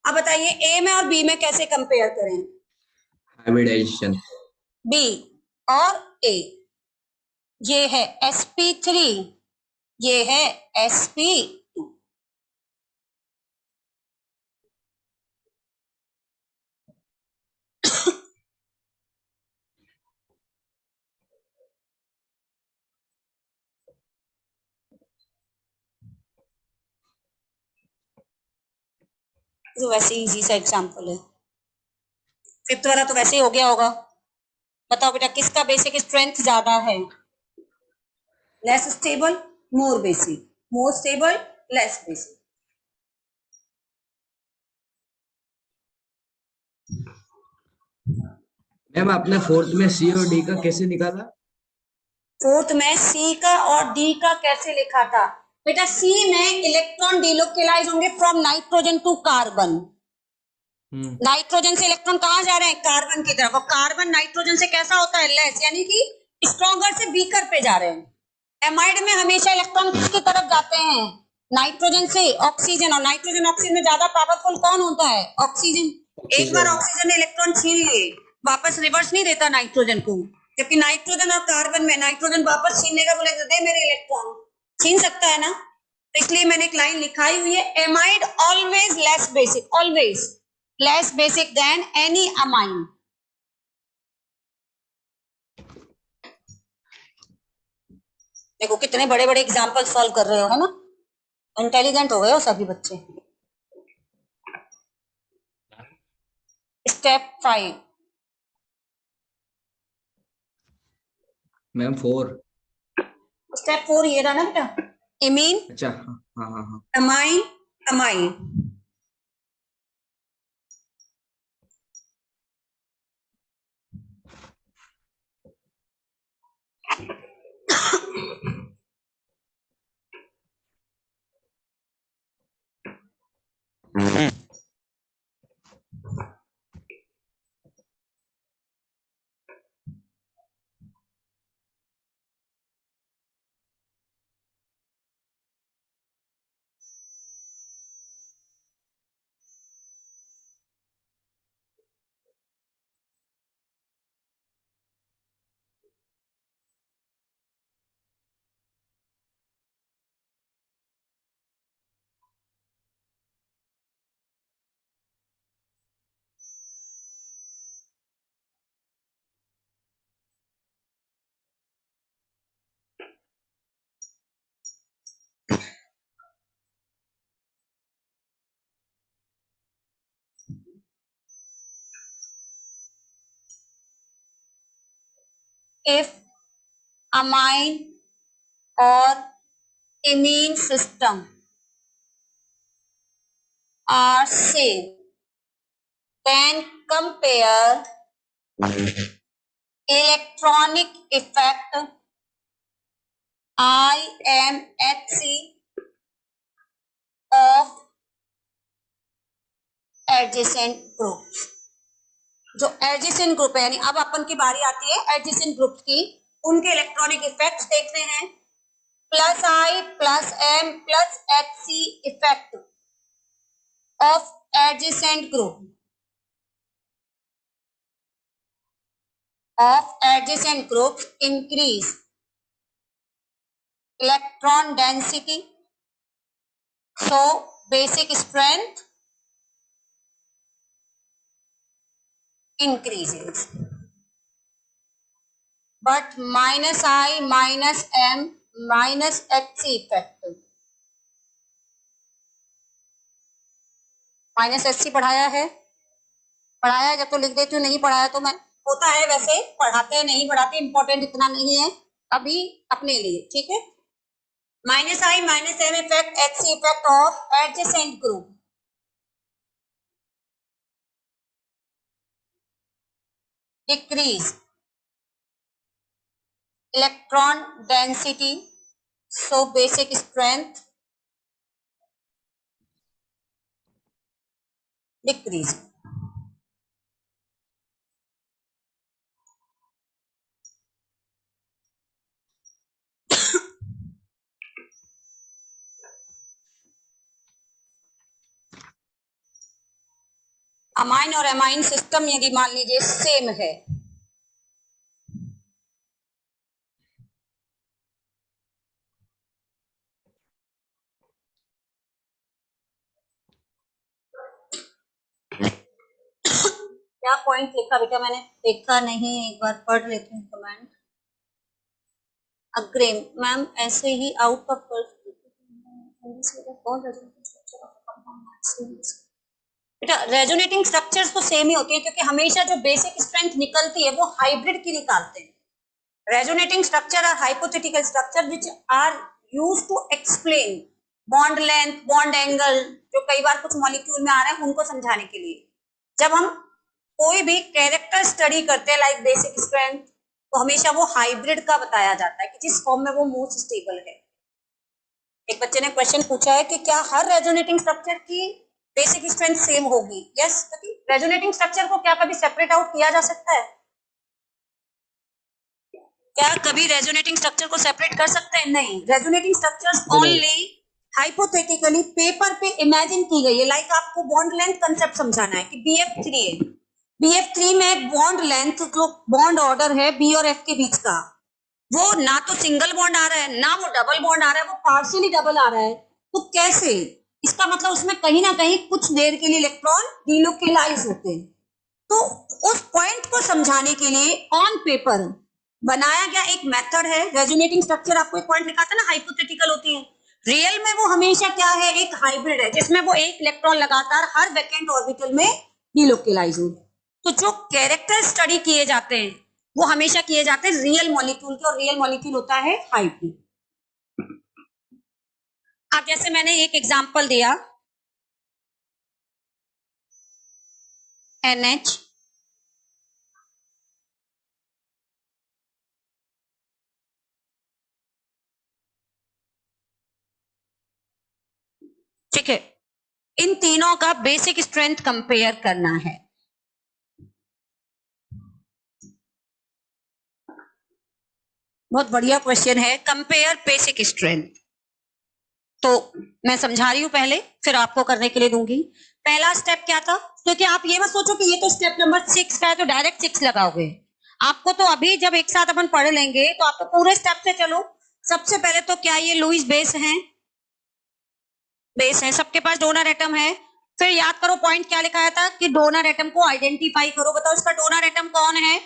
A: अब बताइए ए में और बी में कैसे कंपेयर करें?
D: हाइब्रिडाइजेशन।
A: बी और ए, ये है sp3, ये है sp2। तो वैसे इजी सा एग्जांपल है। फिफ्थ वाला तो वैसे ही हो गया होगा। बताओ बेटा किसका बेसिक स्ट्रेंथ ज्यादा है? लेस स्टेबल, मोर basic. More stable, less basic.
D: Ma'am आपने फोर्थ में सी और डी का कैसे निकाला?
A: फोर्थ में सी का और डी का कैसे लिखा था? बेटा सी में इलेक्ट्रॉन डिलोकेलाइज होंगे from nitrogen to carbon. Nitrogen से इलेक्ट्रॉन कहां जा रहे हैं? कार्बन की तरफ। और कार्बन नाइट्रोजन से कैसा होता है? लेस, यानी कि स्ट्रॉन्गर से वीकर पे जा रहे हैं। एमाइड में हमेशा इलेक्ट्रॉन किसकी तरफ जाते हैं? नाइट्रोजन से ऑक्सीजन। और नाइट्रोजन ऑक्सीजन में ज्यादा पावरफुल कौन होता है? ऑक्सीजन। एक बार ऑक्सीजन ने इलेक्ट्रॉन छीन लिए, वापस रिवर्स नहीं देता नाइट्रोजन को। जबकि नाइट्रोजन और कार्बन में नाइट्रोजन वापस छीनने का बोले दे मेरे इलेक्ट्रॉन, छीन सकता है ना। तो इसलिए मैंने एक लाइन लिखाई हुई है, amide always less basic, always less basic than any amine। देखो कितने बड़े बड़े एग्जाम्पल सॉल्व कर रहे हो, है ना। इंटेलिजेंट हो गए हो सभी बच्चे। स्टेप 5।
D: मैम 4।
A: स्टेप 4 ये रहा ना बेटा, इमीन,
D: अच्छा हाँ हाँ हाँ हाँ।
A: Amine, amine. If amine or imine system are same, then compare electronic effect IMHC of adjacent groups। जो एडजेसेंट ग्रुप है, यानी अब अपन की बारी आती है एडजेसेंट ग्रुप की, उनके इलेक्ट्रॉनिक इफेक्ट्स देखने हैं। Plus I plus M plus H C effect of adjacent group, of adjacent groups increase इलेक्ट्रॉन डेंसिटी, सो बेसिक स्ट्रेंथ increases, but minus I minus M minus Hc effect, minus H C पढ़ाया है जब तो लिख देती हूँ, नहीं पढ़ाया तो मैं, होता है वैसे, पढ़ाते हैं नहीं पढ़ाते, इंपॉर्टेंट इतना नहीं है अभी अपने लिए, ठीक है। Minus I minus M effect, H C effect of adjacent group, decrease electron density, so basic strength decrease. Amine और एमाइन सिस्टम यदि मान लीजिए सेम है, क्या पॉइंट लिखा बेटा, मैंने देखा नहीं, एक बार पढ़ लेती हूँ कमेंट। अग्रिम मैम ऐसे ही आउट ऑफ बेटा, रेजोनेटिंग स्ट्रक्चर्स तो सेम ही होती है, क्योंकि हमेशा जो बेसिक स्ट्रेंथ निकलती है वो हाइब्रिड की निकालते हैं। Resonating structure are hypothetical structure which are used to explain bond length, bond angle, जो कई बार कुछ मॉलिक्यूल में आ रहे हैं उनको समझाने के लिए। जब हम कोई भी कैरेक्टर स्टडी करते हैं लाइक बेसिक स्ट्रेंथ, तो हमेशा वो हाइब्रिड का बताया जाता है कि जिस फॉर्म में वो मोस्ट स्टेबल है। एक बच्चे ने क्वेश्चन पूछा है कि क्या हर रेजोनेटिंग स्ट्रक्चर की बेसिक स्ट्रेंथ सेम होगी? यस, रेजोनेटिंग स्ट्रक्चर को क्या कभी सेपरेट आउट किया जा सकता है? क्या कभी रेजोनेटिंग स्ट्रक्चर को सेपरेट कर सकते हैं? नहीं। Resonating structures only hypothetically paper पे इमेजिन की गई है। लाइक आपको बॉन्ड लेंथ कंसेप्ट समझाना है कि BF3 है, BF3 में बॉन्ड लेंथ, जो बॉन्ड ऑर्डर है B और F के बीच का, वो ना तो सिंगल बॉन्ड आ रहा है ना वो डबल बॉन्ड आ रहा है, वो पार्शियली डबल आ रहा है। तो कैसे? इसका मतलब उसमें कहीं ना कहीं कुछ देर के लिए इलेक्ट्रॉन डिलोकेलाइज होते हैं। तो उस पॉइंट को समझाने के लिए ऑन पेपर बनाया गया एक मेथड है। रेजोनेटिंग स्ट्रक्चर आपको एक पॉइंट लिखा था ना, हाइपोथेटिकल होती है। रियल में वो हमेशा क्या है, एक हाइब्रिड है, जिसमें वो एक इलेक्ट्रॉन लगातार हर वैकेंट ऑर्बिटल में डिलोकेलाइज हो। तो जो कैरेक्टर स्टडी किए जाते हैं वो हमेशा किए जाते हैं रियल मॉलिक्यूल के, और रियल मॉलिक्यूल होता है हाइब्रिड। अब जैसे मैंने एक एग्जांपल दिया, NH ठीक है, इन तीनों का बेसिक स्ट्रेंथ कंपेयर करना है। बहुत बढ़िया क्वेश्चन है, कंपेयर बेसिक स्ट्रेंथ। तो मैं समझा रही हूं पहले, फिर आपको करने के लिए दूंगी। पहला स्टेप क्या था, क्योंकि आप ये मत सोचो कि ये तो स्टेप नंबर 6 का है तो डायरेक्ट 6 लगाओगे। आपको तो अभी जब एक साथ अपन पढ़ लेंगे तो आप तो पूरे स्टेप से चलो। सबसे पहले तो क्या ये लुईस बेस है? बेस है, सबके पास डोनर एटम है। फिर याद करो पॉइंट क्या लिखाया था कि डोनर एटम को आइडेंटिफाई करो। बताओ इसका डोनर एटम कौन है?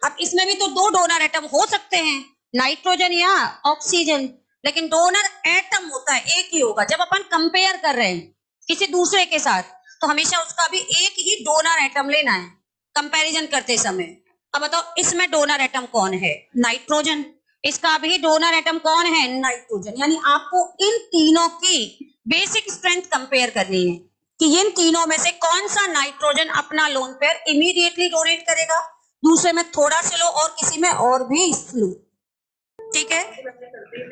A: अब इसमें भी तो दो डोनर एटम हो सकते हैं, नाइट्रोजन या ऑक्सीजन, लेकिन डोनर एटम होता है एक ही होगा। जब अपन कंपेयर कर रहे हैं किसी दूसरे के साथ, तो हमेशा उसका भी एक ही डोनर एटम लेना है कंपैरिजन करते समय। अब बताओ इसमें डोनर एटम कौन है? नाइट्रोजन। इसका भी डोनर एटम कौन है? नाइट्रोजन। यानी आपको इन तीनों की बेसिक स्ट्रेंथ कंपेयर करनी है कि इन तीनों में से कौन सा नाइट्रोजन अपना लोन पेयर इमीडिएटली डोनेट करेगा, दूसरे में थोड़ा स्लो और किसी में और भी स्लो। ठीक है,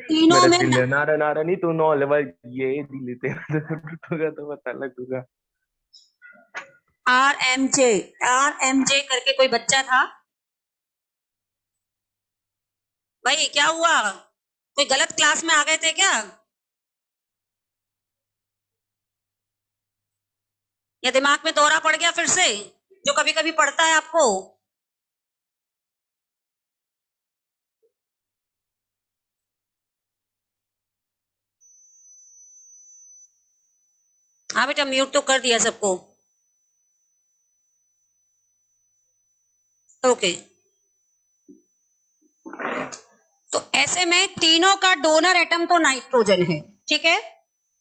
A: तीनों में
E: नहीं तू नो लेवल ये लेते तो बता लगूंगा।
A: RMJ करके कोई बच्चा था भाई, क्या हुआ? कोई गलत क्लास में आ गए थे क्या, या दिमाग में दौरा पड़ गया फिर से, जो कभी कभी पड़ता है आपको? हाँ बेटा म्यूट तो कर दिया सबको। ओके, तो ऐसे में तीनों का डोनर एटम तो नाइट्रोजन है, ठीक है।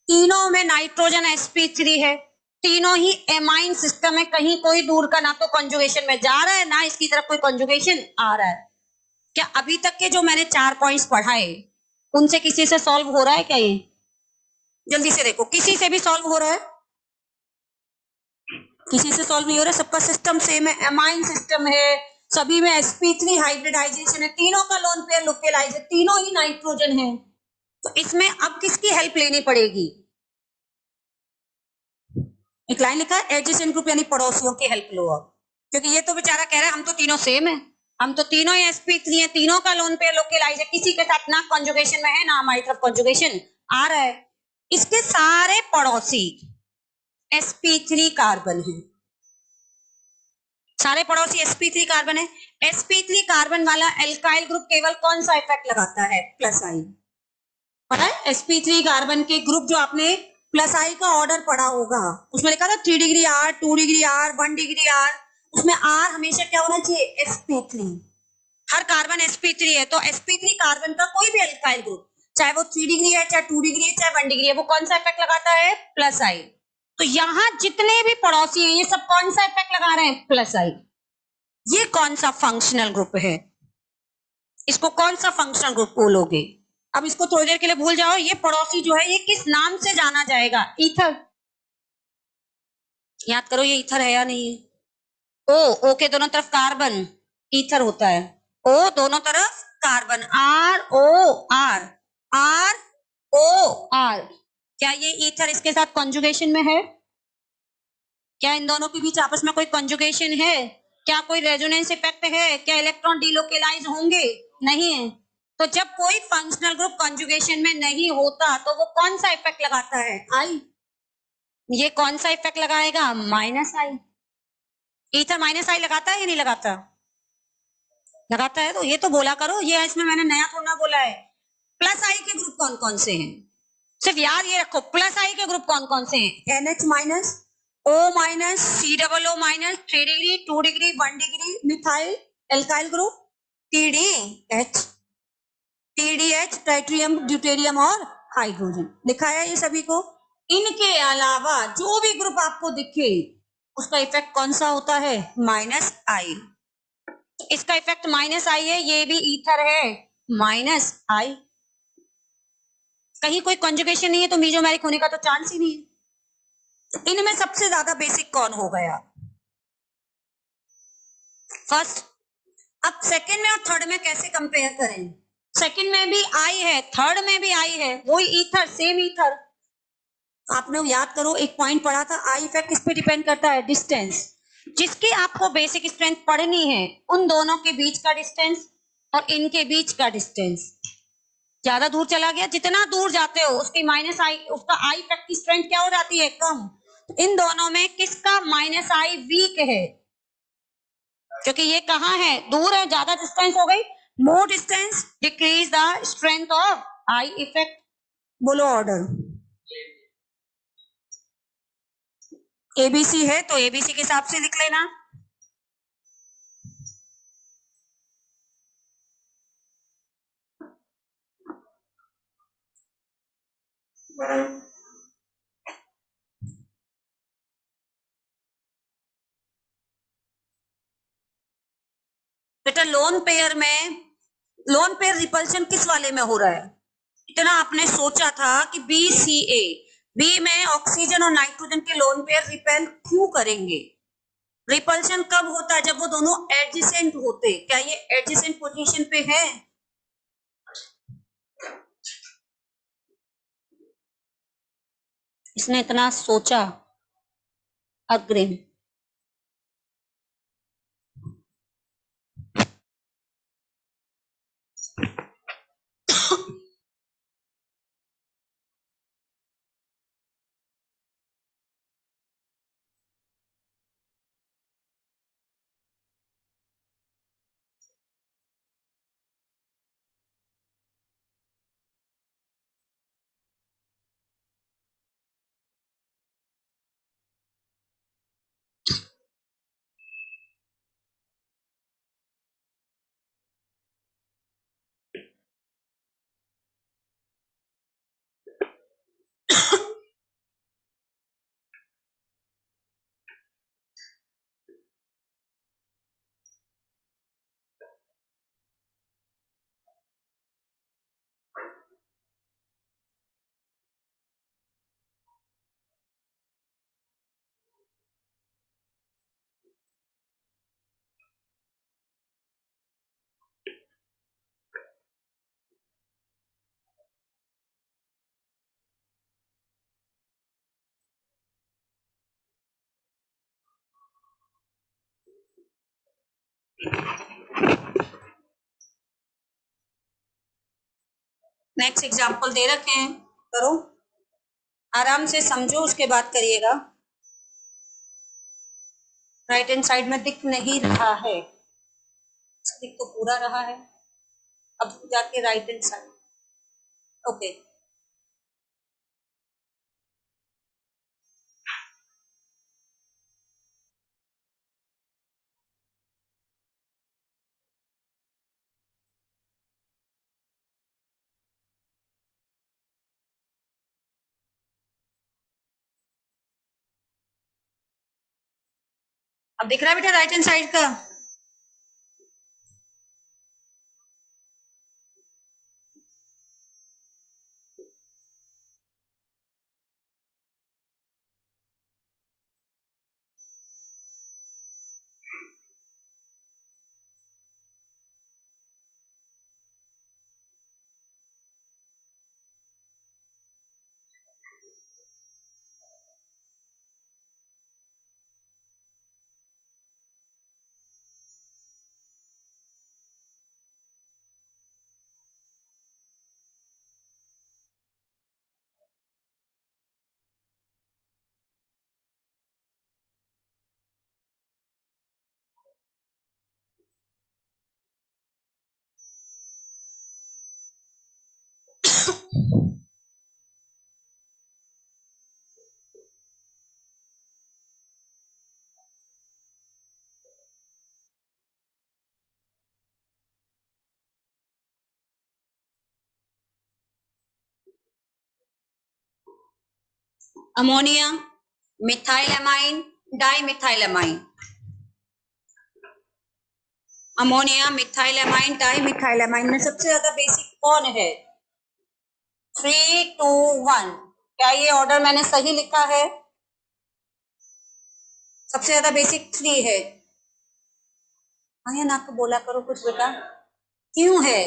A: तीनों में नाइट्रोजन sp3 है, तीनों ही एमाइन सिस्टम है, कहीं कोई दूर का ना तो कंजुगेशन में जा रहा है ना इसकी तरफ कोई कंजुगेशन आ रहा है। क्या अभी तक के जो मैंने 4 पॉइंट्स पढ़ाए उनसे किसी से सॉल्व हो रहा है क्या? ये जल्दी से देखो, किसी से भी सॉल्व हो रहा है? किसी से सॉल्व नहीं हो रहा, सबका सिस्टम सेम है, एमाइन सिस्टम है, सभी में sp3 हाइब्रिडाइजेशन है, तीनों का लोन पेयर लोकेलाइज है, तीनों ही नाइट्रोजन है। तो इसमें अब किसकी हेल्प लेनी पड़ेगी? एक लाइन लिखा है एडजेसेंट ग्रुप यानी पड़ोसियों की हेल्प लो अब, क्योंकि ये तो बेचारा कह रहा है हम तो तीनों सेम है, हम तो तीनों ही sp3 है, तीनों का लोन पेयर लोकेलाइज है, किसी के साथ ना कंजुगेशन में है ना हमारी तरफ कंजुगेशन आ रहा है। इसके सारे पड़ोसी sp3 कार्बन है, सारे पड़ोसी sp3 कार्बन है। sp3 कार्बन वाला एल्काइल ग्रुप केवल कौन सा इफेक्ट लगाता है? प्लस आई। पता है sp3 कार्बन के ग्रुप जो आपने प्लस आई का ऑर्डर पढ़ा होगा उसमें लिखा था 3 degree R, 2 degree R, 1 degree R, उसमें आर हमेशा क्या होना चाहिए? sp3। हर कार्बन sp3 है, तो sp3 कार्बन का कोई भी एल्काइल ग्रुप चाहे वो 3 डिग्री है, चाहे 2 डिग्री है, चाहे 1 डिग्री है, वो कौन सा इफेक्ट लगाता है? प्लस आई। तो यहां जितने भी पड़ोसी हैं ये सब कौन सा इफेक्ट लगा रहे हैं? प्लस आई। ये कौन सा फंक्शनल ग्रुप है? इसको कौन सा फंक्शनल ग्रुप बोलोगे? अब इसको थोड़ी देर के लिए भूल जाओ, ये पड़ोसी जो है ये किस नाम से जाना जाएगा? ईथर। याद करो ये ईथर है या नहीं है? ओ के दोनों तरफ कार्बन, ईथर होता है। ओ दोनों तरफ कार्बन, ROR, ROR। क्या ये ईथर इसके साथ कंजुगेशन में है? क्या इन दोनों के बीच आपस में कोई कंजुगेशन है? क्या कोई रेजोनेंस इफेक्ट है? क्या इलेक्ट्रॉन डिलोकेलाइज होंगे? नहीं है। तो जब कोई फंक्शनल ग्रुप कंजुगेशन में नहीं होता तो वो कौन सा इफेक्ट लगाता है? आई। ये कौन सा इफेक्ट लगाएगा? माइनस आई। ईथर माइनस आई लगाता है या नहीं लगाता? लगाता है, तो ये तो बोला करो, ये इसमें मैंने नया थोड़ा बोला है। प्लस आई के ग्रुप कौन कौन से हैं? सिर्फ याद ये रखो, प्लस आई के ग्रुप कौन कौन से हैं? NH minus, O minus, COO minus, 3 degree, 2 degree, 1 degree methyl alkyl group, TDH, TDH ट्राइट्रियम deuterium और हाइड्रोजन। दिखाया ये सभी को। इनके अलावा जो भी ग्रुप आपको दिखे उसका इफेक्ट कौन सा होता है? माइनस आई। इसका इफेक्ट माइनस आई है, ये भी ईथर है, माइनस आई। कहीं कोई कंजुगेशन नहीं है तो मीजोमेरिक होने का तो चांस ही नहीं है। इनमें सबसे ज्यादा बेसिक कौन हो गया? फर्स्ट। अब सेकंड में और थर्ड में कैसे कंपेयर करें? सेकंड में भी आई है, थर्ड में भी आई है, वही ईथर, सेम ईथर। आपने याद करो एक पॉइंट पढ़ा था, आई इफेक्ट किस पे डिपेंड करता है? डिस्टेंस। जिसकी आपको बेसिक स्ट्रेंथ पढ़नी है उन दोनों के बीच का डिस्टेंस और इनके बीच का डिस्टेंस ज्यादा दूर चला गया, जितना दूर जाते हो उसकी माइनस आई, उसका आई इफेक्ट की स्ट्रेंथ क्या हो जाती है? कम। तो इन दोनों में किसका माइनस आई वीक है? क्योंकि ये कहाँ है? दूर है, ज्यादा डिस्टेंस हो गई। मोर distance decrease the strength of I effect. बोलो ऑर्डर। ABC है तो ABC के हिसाब से लिख लेना। बेटा लोन पेयर रिपल्शन किस वाले में हो रहा है? इतना आपने सोचा था कि BCA, बी में ऑक्सीजन और नाइट्रोजन के लोन पेयर रिपेल क्यों करेंगे? रिपल्शन कब होता है? जब वो दोनों एडजेसेंट होते। क्या ये एडजेसेंट पोजीशन पे है? इसने इतना सोचा अग्रिम। नेक्स्ट एग्जाम्पल दे रखे हैं, करो आराम से समझो, उसके बाद करिएगा। राइट हैंड साइड में दिख नहीं रहा है, दिख तो पूरा रहा है। अब जाके राइट हैंड साइड, ओके। अब दिख रहा है बेटा राइट हैंड साइड का? अमोनिया, मिथाइलएमाइन, डाइमिथाइलएमाइन। अमोनिया, मिथाइलएमाइन, डाइमिथाइलएमाइन में सबसे ज्यादा बेसिक कौन है? 3, 2, 1। क्या ये ऑर्डर मैंने सही लिखा है? सबसे ज्यादा बेसिक 3 है। आया ना, आपको बोला करो कुछ बेटा, क्यों है?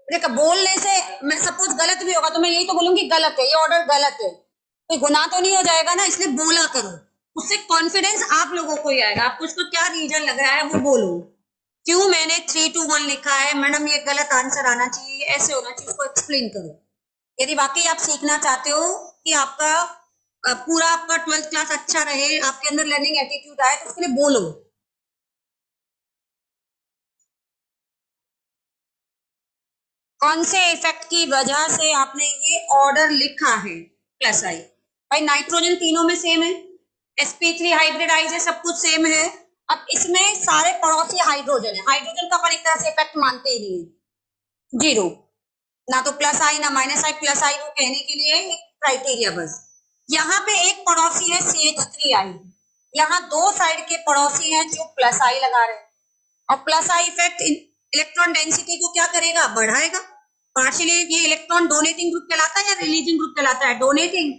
A: देखो बोलने से मैं सपोज गलत भी होगा तो मैं यही तो बोलूंगी गलत है, ये ऑर्डर गलत है, कोई गुनाह तो नहीं हो जाएगा ना, इसलिए बोला करो, उससे कॉन्फिडेंस आप लोगों को ही आएगा। आपको उसको क्या रीजन लग रहा है वो बोलो, क्यों मैंने 3, 2, 1 लिखा है, मैडम ये गलत आंसर आना चाहिए, ऐसे होना चाहिए, उसको एक्सप्लेन करो। यदि वाकई आप सीखना चाहते हो कि आपका पूरा आपका 12th क्लास अच्छा रहे, आपके अंदर लर्निंग एटीट्यूड आए, तो उसके लिए बोलो। कौन से इफेक्ट की वजह से आपने ये ऑर्डर लिखा है प्लस आई? भाई नाइट्रोजन तीनों में सेम है, sp3 हाइब्रिडाइज है, सब कुछ सेम है। अब इसमें सारे पड़ोसी हाइड्रोजन है, हाइड्रोजन का अपन एक तरह से इफेक्ट मानते ही नहीं है, जीरो, ना तो प्लस आई ना माइनस आई, प्लस आई वो कहने के लिए एक क्राइटेरिया बस। यहाँ पे एक पड़ोसी है CH3 यहाँ दो साइड के पड़ोसी हैं जो प्लस आई लगा रहे हैं, और plus I effect electron density को क्या करेगा? बढ़ाएगा। पार्शियली ये इलेक्ट्रॉन डोनेटिंग ग्रुप कहलाता है या रिलीजिंग ग्रुप कहलाता है? डोनेटिंग।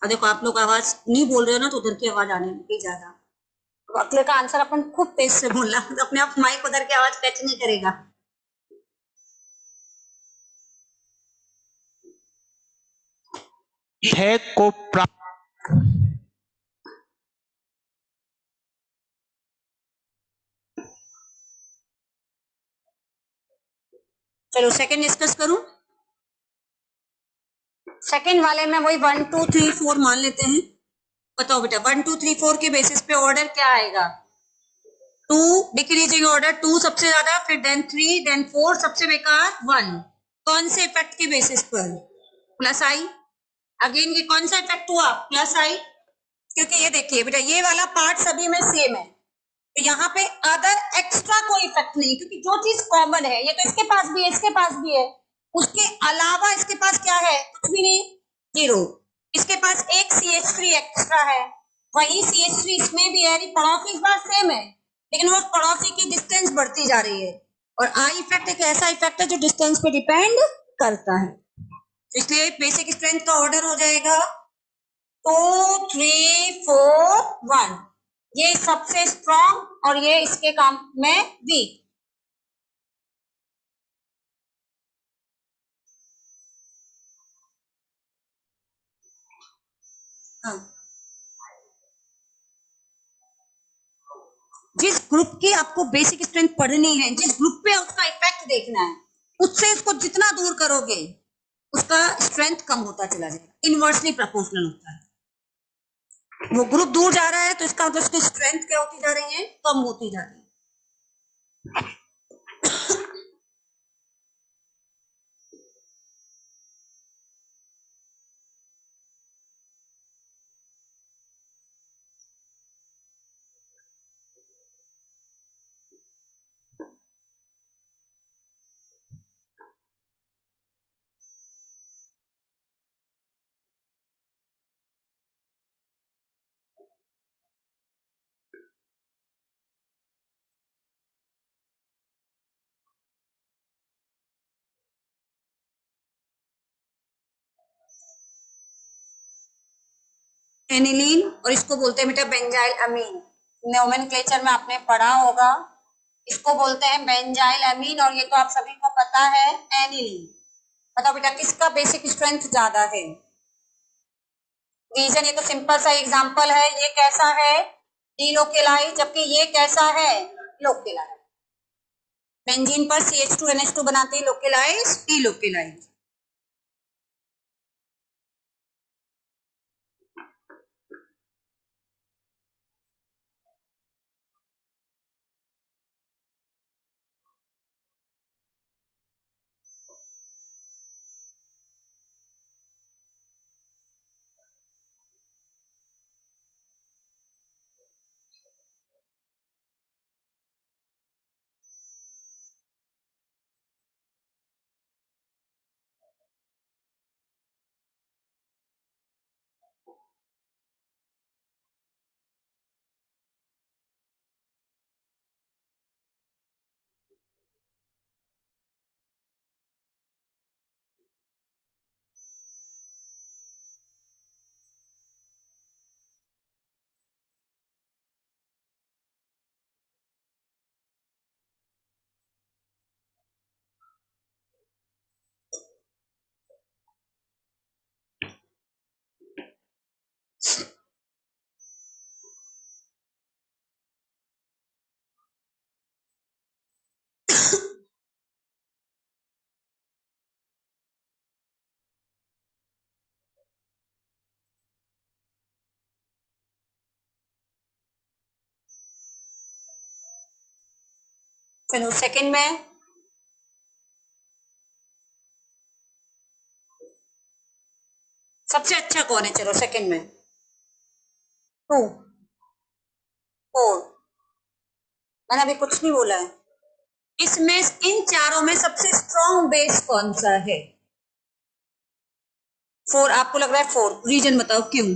A: और देखो आप लोग आवाज नहीं बोल रहे हो ना, तो उधर की आवाज आने लगी ज्यादा। तो अगले का आंसर अपन खूब तेज से बोलना, तो अपने आप माइक उधर की आवाज कैच नहीं करेगा।
F: है को
A: चलो सेकंड डिस्कस करूं। सेकंड वाले में वही 1, 2, 3, 4 मान लेते हैं। बताओ बेटा 1, 2, 3, 4 के बेसिस पे ऑर्डर क्या आएगा? 2 डिक्रीजिंग ऑर्डर, 2 सबसे ज्यादा, फिर देन 3, देन 4 सबसे बेकार, 1। कौन से इफेक्ट के बेसिस पर? प्लस आई। अगेन ये कौन सा इफेक्ट हुआ? प्लस आई। क्योंकि ये देखिए बेटा ये वाला पार्ट सभी में सेम है, तो यहाँ पे अदर एक्स्ट्रा कोई इफेक्ट नहीं, क्योंकि जो चीज कॉमन है, ये तो इसके पास भी है, इसके पास भी है, उसके अलावा इसके पास क्या है? कुछ भी नहीं, जीरो। इसके पास एक CH3 एक्स्ट्रा है, वही CH3 इसमें भी है, पड़ोसी इस बार सेम है, लेकिन वो पड़ोसी की डिस्टेंस बढ़ती जा रही है। और आई इफेक्ट एक ऐसा इफेक्ट है जो डिस्टेंस पे डिपेंड करता है। इसलिए बेसिक स्ट्रेंथ का ऑर्डर हो जाएगा 2 3 4 1। ये सबसे स्ट्रॉन्ग और ये इसके काम में वीक। हाँ, जिस ग्रुप की आपको बेसिक स्ट्रेंथ पढ़नी है, जिस ग्रुप पे उसका इफेक्ट देखना है, उससे उसको जितना दूर करोगे उसका स्ट्रेंथ कम होता चला जाएगा, इनवर्सली प्रोपोर्शनल होता है। वो ग्रुप दूर जा रहा है तो इसका मतलब उसकी स्ट्रेंथ क्या होती जा रही है, कम होती जा रही है। एनिलीन और इसको बोलते हैं बेटा बेंजाइल अमीन। नोमेनक्लेचर में आपने पढ़ा होगा, इसको बोलते हैं बेंजाइल अमीन और ये तो आप सभी को पता है एनिलीन। बताओ बेटा किसका बेसिक स्ट्रेंथ ज्यादा है? रीजन ये तो सिंपल सा एग्जांपल है, ये कैसा है डीलोकेलाइज, जबकि ये कैसा है लोकेलाइज। बेंजीन पर CH2NH2 बनाते हैं लोकेलाइज डीलोकेलाइज। चलो सेकंड में सबसे अच्छा कौन है? चलो सेकंड में 2 4, मैंने अभी कुछ नहीं बोला है। इसमें इन चारों में सबसे स्ट्रॉन्ग बेस कौन सा है? 4 आपको लग रहा है 4, रीजन बताओ क्यों?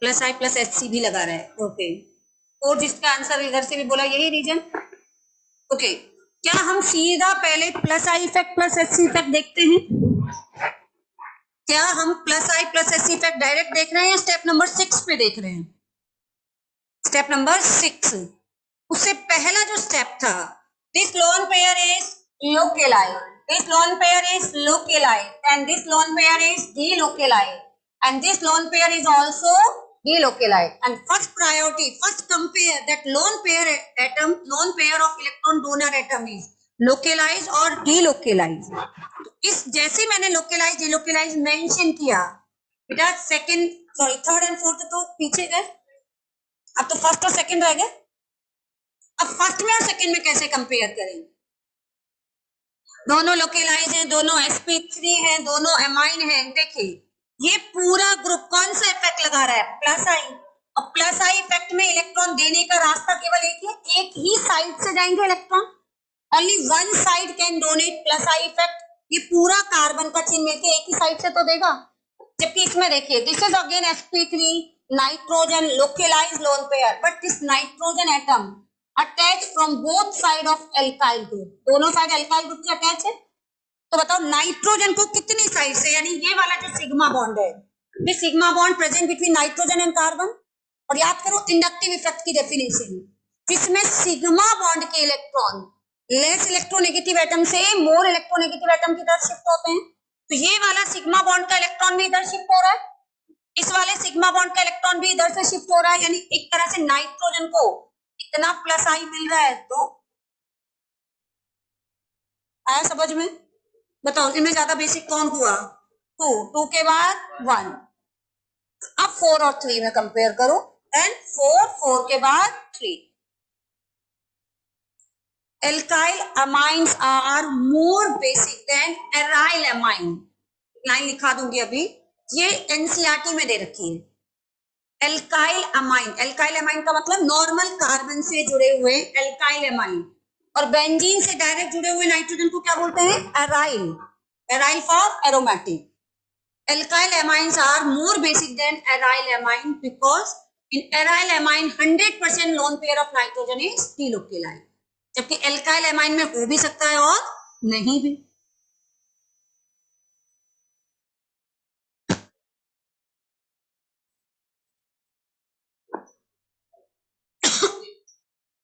A: प्लस आई प्लस HC भी लगा रहा है, ओके। और जिसका आंसर इधर से भी बोला यही रीजन, ओके। क्या हम सीधा पहले plus I effect plus HC effect देखते हैं? क्या हम plus I plus HC effect direct देख रहे हैं या स्टेप नंबर 6 पे देख रहे हैं? स्टेप नंबर 6, उससे पहला जो स्टेप था, this loan pair is localise, this loan pair is localise and this loan pair is delocalized and this lone pair is also delocalized, and first priority, first compare that lone pair atom, lone pair of electron donor atom is localized or delocalized। तो इस जैसे मैंने localized delocalized mention किया बेटा, second sorry third and fourth तो पीछे गए, अब तो फर्स्ट और सेकंड रह गए। अब फर्स्ट में और सेकंड में कैसे कंपेयर करें? दोनों लोकेलाइज हैं, दोनों sp3 हैं, दोनों एमाइन हैं। देखिए ये पूरा ग्रुप कौन सा इफेक्ट लगा रहा है? प्लस आई। और प्लस आई इफेक्ट में इलेक्ट्रॉन देने का रास्ता केवल एक है, एक ही साइड से जाएंगे electron, only one side can donate plus I effect. ये पूरा कार्बन का चिन्ह मिलके एक ही साइड से तो देगा, जबकि इसमें देखिए this is again sp3, nitrogen localized lone pair, but this nitrogen atom attached from both side of alkyl group, दोनों साइड alkyl group से अटैच है। तो बताओ नाइट्रोजन को कितनी साइड से, यानी ये वाला जो सिग्मा बॉन्ड है, ये sigma bond present between nitrogen and carbon. और याद करो इंडक्टिव इफेक्ट की डेफिनेशन, जिसमें सिग्मा बॉन्ड के इलेक्ट्रॉन लेस इलेक्ट्रोनेगेटिव एटम से मोर इलेक्ट्रोनेगेटिव एटम की तरफ शिफ्ट होते हैं। तो ये वाला सिग्मा बॉन्ड का इलेक्ट्रॉन भी इधर शिफ्ट हो रहा है, इस वाले सिग्मा बॉन्ड का इलेक्ट्रॉन भी इधर से शिफ्ट हो रहा है, यानी एक तरह से नाइट्रोजन को इतना प्लस आई मिल रहा है। तो आया समझ में? बताओ इनमें ज्यादा बेसिक कौन हुआ? 2, 2 के बाद 1। अब 4 और 3 में कंपेयर करो, एंड 4, 4 के बाद 3। Alkyl amines are more basic than aryl amine. Line लिखा दूंगी अभी, ये एनसीईआरटी में दे रखी है। एल्काइल अमाइन का मतलब नॉर्मल कार्बन से जुड़े हुए एल्काइल अमाइन, और बेंजीन से डायरेक्ट जुड़े हुए नाइट्रोजन को क्या बोलते हैं? Aryl for aromatic. Alkyl amines are more basic than aryl amine because in aryl amine 100% lone pair of nitrogen is delocalized, जबकि alkyl amine में हो भी सकता है और नहीं भी।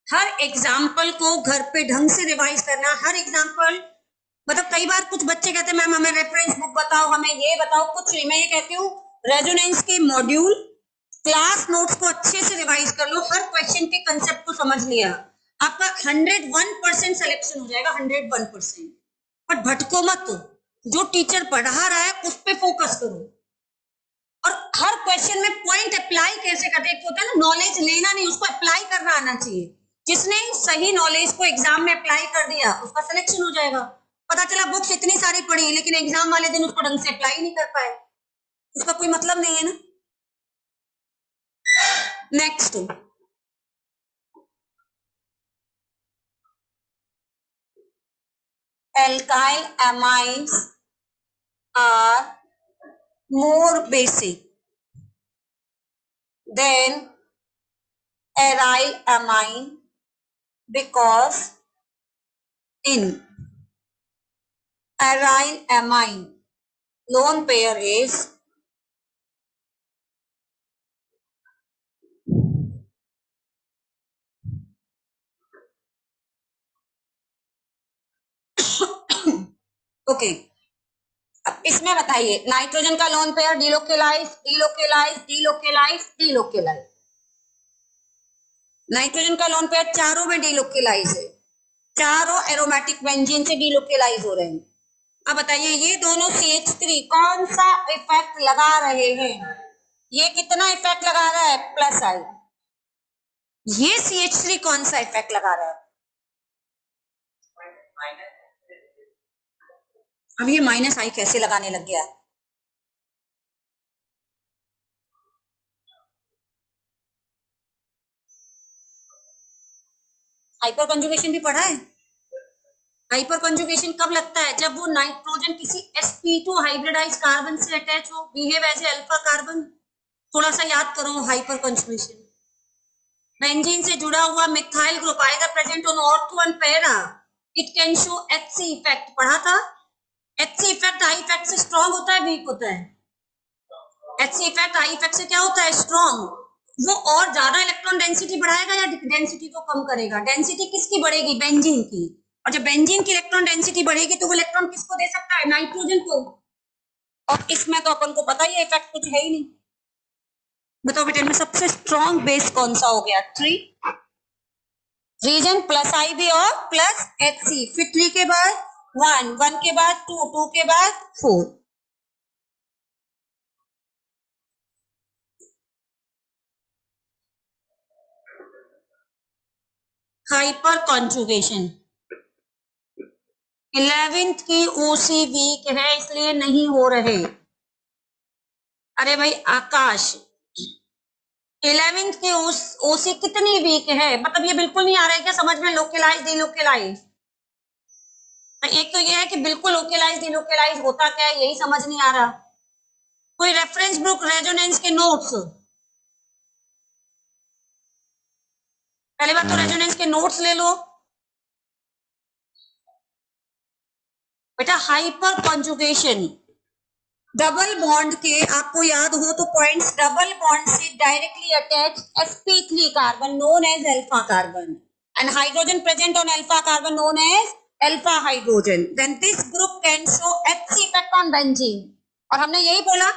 A: हर एग्जाम्पल को घर पे ढंग से रिवाइज करना। हर एग्जाम्पल मतलब कई बार कुछ बच्चे कहते हैं मैम हमें रेफरेंस बुक बताओ, हमें ये बताओ, कुछ नहीं। मैं ये कहती हूँ रेजोनेंस के मॉड्यूल क्लास नोट्स को अच्छे से रिवाइज कर लो, हर क्वेश्चन के कंसेप्ट को समझ लिया, आपका 101% सिलेक्शन हो जाएगा, 101%। बट भटको मत, जो टीचर पढ़ा रहा है उस पे फोकस करो, और हर क्वेश्चन में पॉइंट अप्लाई कैसे करते हैं। होता है ना, नॉलेज लेना नहीं, उसको अप्लाई करना आना चाहिए। जिसने सही नॉलेज को एग्जाम में अप्लाई कर दिया उसका सिलेक्शन हो जाएगा। पता चला बुक्स इतनी सारी पढ़ी लेकिन एग्जाम वाले दिन उसको ढंग से अप्लाई नहीं कर पाए, उसका कोई मतलब नहीं है ना। Next, alkyl amines are more basic than aryl amine because in aryl amine lone pair is okay। अब इसमें बताइए नाइट्रोजन का लोन पेयर डिलोकेलाइज, डिलोकेलाइज, डिलोकेलाइज, डिलोकेलाइज। नाइट्रोजन का लोन पेयर चारों में डिलोकेलाइज है, चारों एरोमेटिक बेंजीन से डिलोकेलाइज हो रहे हैं। अब बताइए ये दोनों CH3 कौन सा इफेक्ट लगा रहे हैं? ये कितना इफेक्ट लगा रहा है? प्लस आई। ये CH3 कौन सा इफेक्ट लगा रहा है? अब ये माइनस आई कैसे लगाने लग गया? हाइपर कंजुगेशन भी पढ़ा है। हाइपर कंजुगेशन कब लगता है? जब वो नाइट्रोजन किसी sp2 हाइब्रिडाइज कार्बन से अटैच हो, behave as a alpha carbon. थोड़ा सा याद करो हाइपर कंजुगेशन। बेंजीन से जुड़ा हुआ methyl group either present on ortho and para, it can show HC effect. पढ़ा था HC इफेक्ट आई इफेक्ट से स्ट्रॉन्ग होता है, वीक होता है? HC इफेक्ट आई इफेक्ट से क्या होता है? स्ट्रॉन्ग। वो और ज्यादा इलेक्ट्रॉन डेंसिटी बढ़ाएगा या डेंसिटी को कम करेगा? डेंसिटी किसकी बढ़ेगी? बेंजीन की। और जब बेंजीन की इलेक्ट्रॉन डेंसिटी बढ़ेगी तो वो इलेक्ट्रॉन किसको दे सकता है? नाइट्रोजन को। और इसमें तो अपन को पता ही है इफेक्ट कुछ है ही नहीं। बताओ बेटा इनमें सबसे स्ट्रॉन्ग बेस कौन सा हो गया? 3 रीजन प्लस IB और प्लस HC। फिर 3 के बाद 1, 1 के बाद 2, 2 के बाद 4। हाइपर कॉन्जुगेशन 11th की OC वीक है इसलिए नहीं हो रहे। अरे भाई आकाश 11th की OC कितनी वीक है? मतलब ये बिल्कुल नहीं आ रहा है क्या समझ में? Localise delocalise. एक तो ये है कि बिल्कुल लोकलाइज डिलोकलाइज होता क्या है यही समझ नहीं आ रहा। कोई रेफरेंस बुक रेजोनेंस के नोट्स पहले बात तो रेजोनेंस के नोट्स ले लो बेटा। हाइपर कॉन्जुगेशन, डबल बॉन्ड के आपको याद हो तो पॉइंट्स, डबल बॉन्ड से directly attach sp3 carbon known as alpha carbon and hydrogen present on alpha carbon known as alpha hydrogen, then this group can show Hc effect on benzene. और हमने यही बोला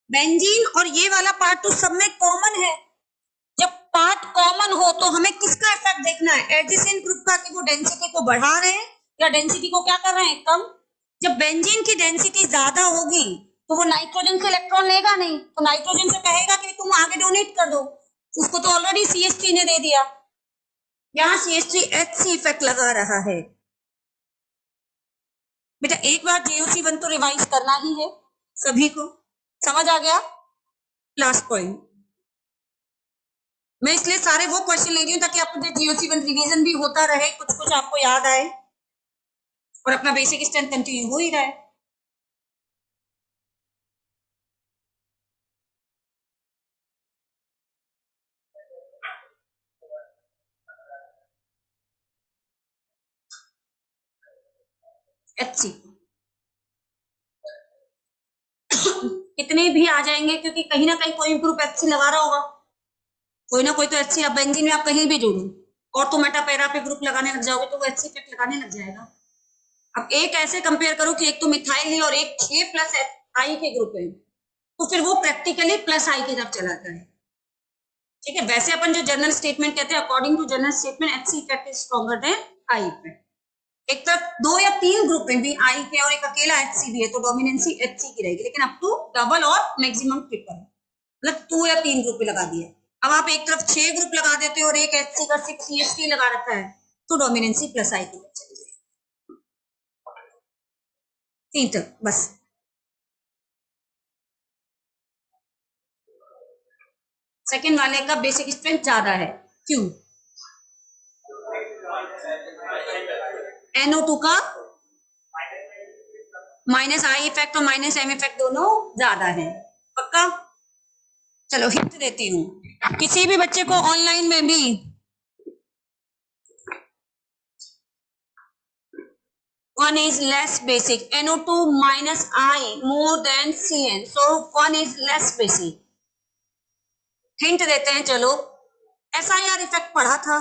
A: बेंजीन और ये वाला part तो सब में कॉमन है। जब पार्ट कॉमन हो तो हमें किसका इफेक्ट देखना है, एडजेसेंट ग्रुप का, कि वो डेंसिटी को बढ़ा रहे हैं या डेंसिटी को क्या कर रहे हैं, कम। जब बेंजीन की डेंसिटी ज्यादा होगी तो वो नाइट्रोजन से इलेक्ट्रॉन लेगा नहीं, तो नाइट्रोजन से कहेगा कि तुम आगे डोनेट कर दो, उसको तो ऑलरेडी CH3 ने दे दिया। यहाँ CH3 Hc इफेक्ट लगा रहा है बेटा। एक बार JOC1 तो रिवाइज करना ही है, सभी को समझ आ गया। लास्ट पॉइंट, मैं इसलिए सारे वो क्वेश्चन ले रही हूँ ताकि आपको JOC1 रिवीजन भी होता रहे, कुछ कुछ आपको याद आए और अपना बेसिक स्ट्रेंथ कंटिन्यू हो ही रहा है। Hc कितने भी आ जाएंगे क्योंकि कहीं ना कहीं कोई ग्रुप Hc लगा रहा होगा, कोई ना कोई तो Hc। अब बेंजीन में आप कहीं भी जोड़ो और तो मेटापेरा पे ग्रुप लगाने लग जाओगे तो वो Hc इफेक्ट लगाने लग जाएगा। अब एक ऐसे कंपेयर करो कि एक तो मिथाइल है और एक 6+I के ग्रुप है, तो फिर वो प्रैक्टिकली +I की तरफ चलाता है। ठीक है, वैसे अपन जो जनरल स्टेटमेंट कहते हैं, according to general statement Hc effect is stronger than I effect. एक तरफ 2 या 3 ग्रुप हैं भी I के और एक अकेला Hc भी है तो डोमिनेंसी Hc की रहेगी, लेकिन अप टू डबल और मैक्सिमम ट्रिपल, मतलब 2 या 3 ग्रुप लगा दिए। अब आप एक तरफ 6 ग्रुप लगा देते हो और एक Hc का 6 CH3 लगा रखा है तो डोमिनेंसी +I की तरफ चली जाएगी। 3 तक बस। सेकेंड वाले का बेसिक स्ट्रेंथ ज्यादा है, क्यों? NO2 का -I इफेक्ट और -M इफेक्ट दोनों ज्यादा है, पक्का? चलो हिंट देती हूँ, किसी भी बच्चे को ऑनलाइन में भी one is less basic, NO2 -I more than CN, so one is less basic। Hint देते हैं, चलो SIR इफेक्ट पढ़ा था,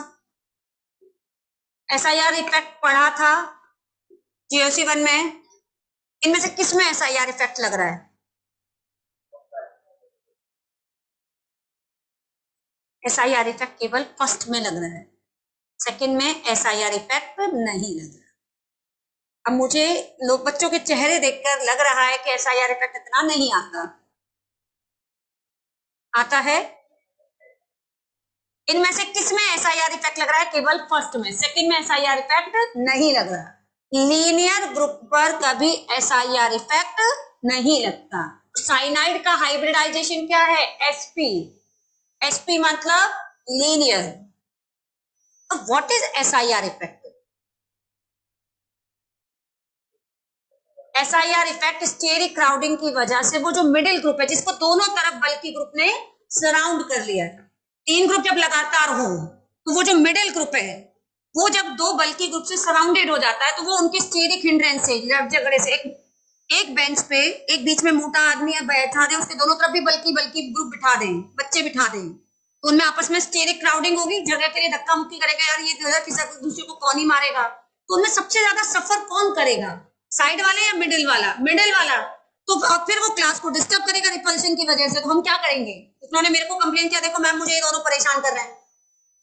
A: SIR इफेक्ट पढ़ा था JOC1 में। इनमें से किस में SIR इफेक्ट लग रहा है? SIR इफेक्ट केवल फर्स्ट में लग रहा है, सेकंड में SIR इफेक्ट नहीं लग रहा। अब मुझे लोग बच्चों के चेहरे देखकर लग रहा है कि SIR इफेक्ट इतना नहीं आता, आता है। इनमें से किस में SIR इफेक्ट लग रहा है? केवल फर्स्ट में, सेकंड में SIR इफेक्ट नहीं लग रहा। लीनियर ग्रुप पर कभी SIR इफेक्ट नहीं लगता। साइनाइड का हाइब्रिडाइजेशन क्या है? sp, sp मतलब लीनियर। अब what is SIR effect? SIR effect steric crowding की वजह से वो जो मिडिल ग्रुप है जिसको दोनों तरफ बल्कि ग्रुप ने सराउंड कर लिया है, 3 ग्रुप जब लगातार हो तो वो जो मिडिल ग्रुप है वो जब 2 बल्कि ग्रुप से सराउंडेड हो जाता है तो वो उनके स्टेरिक हिंड्रेंस से, झगड़े से, एक बेंच पे एक बीच में मोटा आदमी बैठा दे, उसके दोनों तरफ भी बल्कि ग्रुप बिठा दें, बच्चे बिठा दें, तो उनमें आपस में स्टेरिक क्राउडिंग होगी, जगह के लिए धक्का मुक्की करेगा, यार ये किसी दूसरे को कौन ही मारेगा। तो उनमें सबसे ज्यादा सफर कौन करेगा? साइड वाले या मिडिल वाला? मिडिल वाला। तो फिर वो क्लास को डिस्टर्ब करेगा रिपल्शन की वजह से। तो हम क्या करेंगे? उन्होंने मेरे को कंप्लेन किया, देखो मैम मुझे ये दोनों परेशान कर रहे हैं,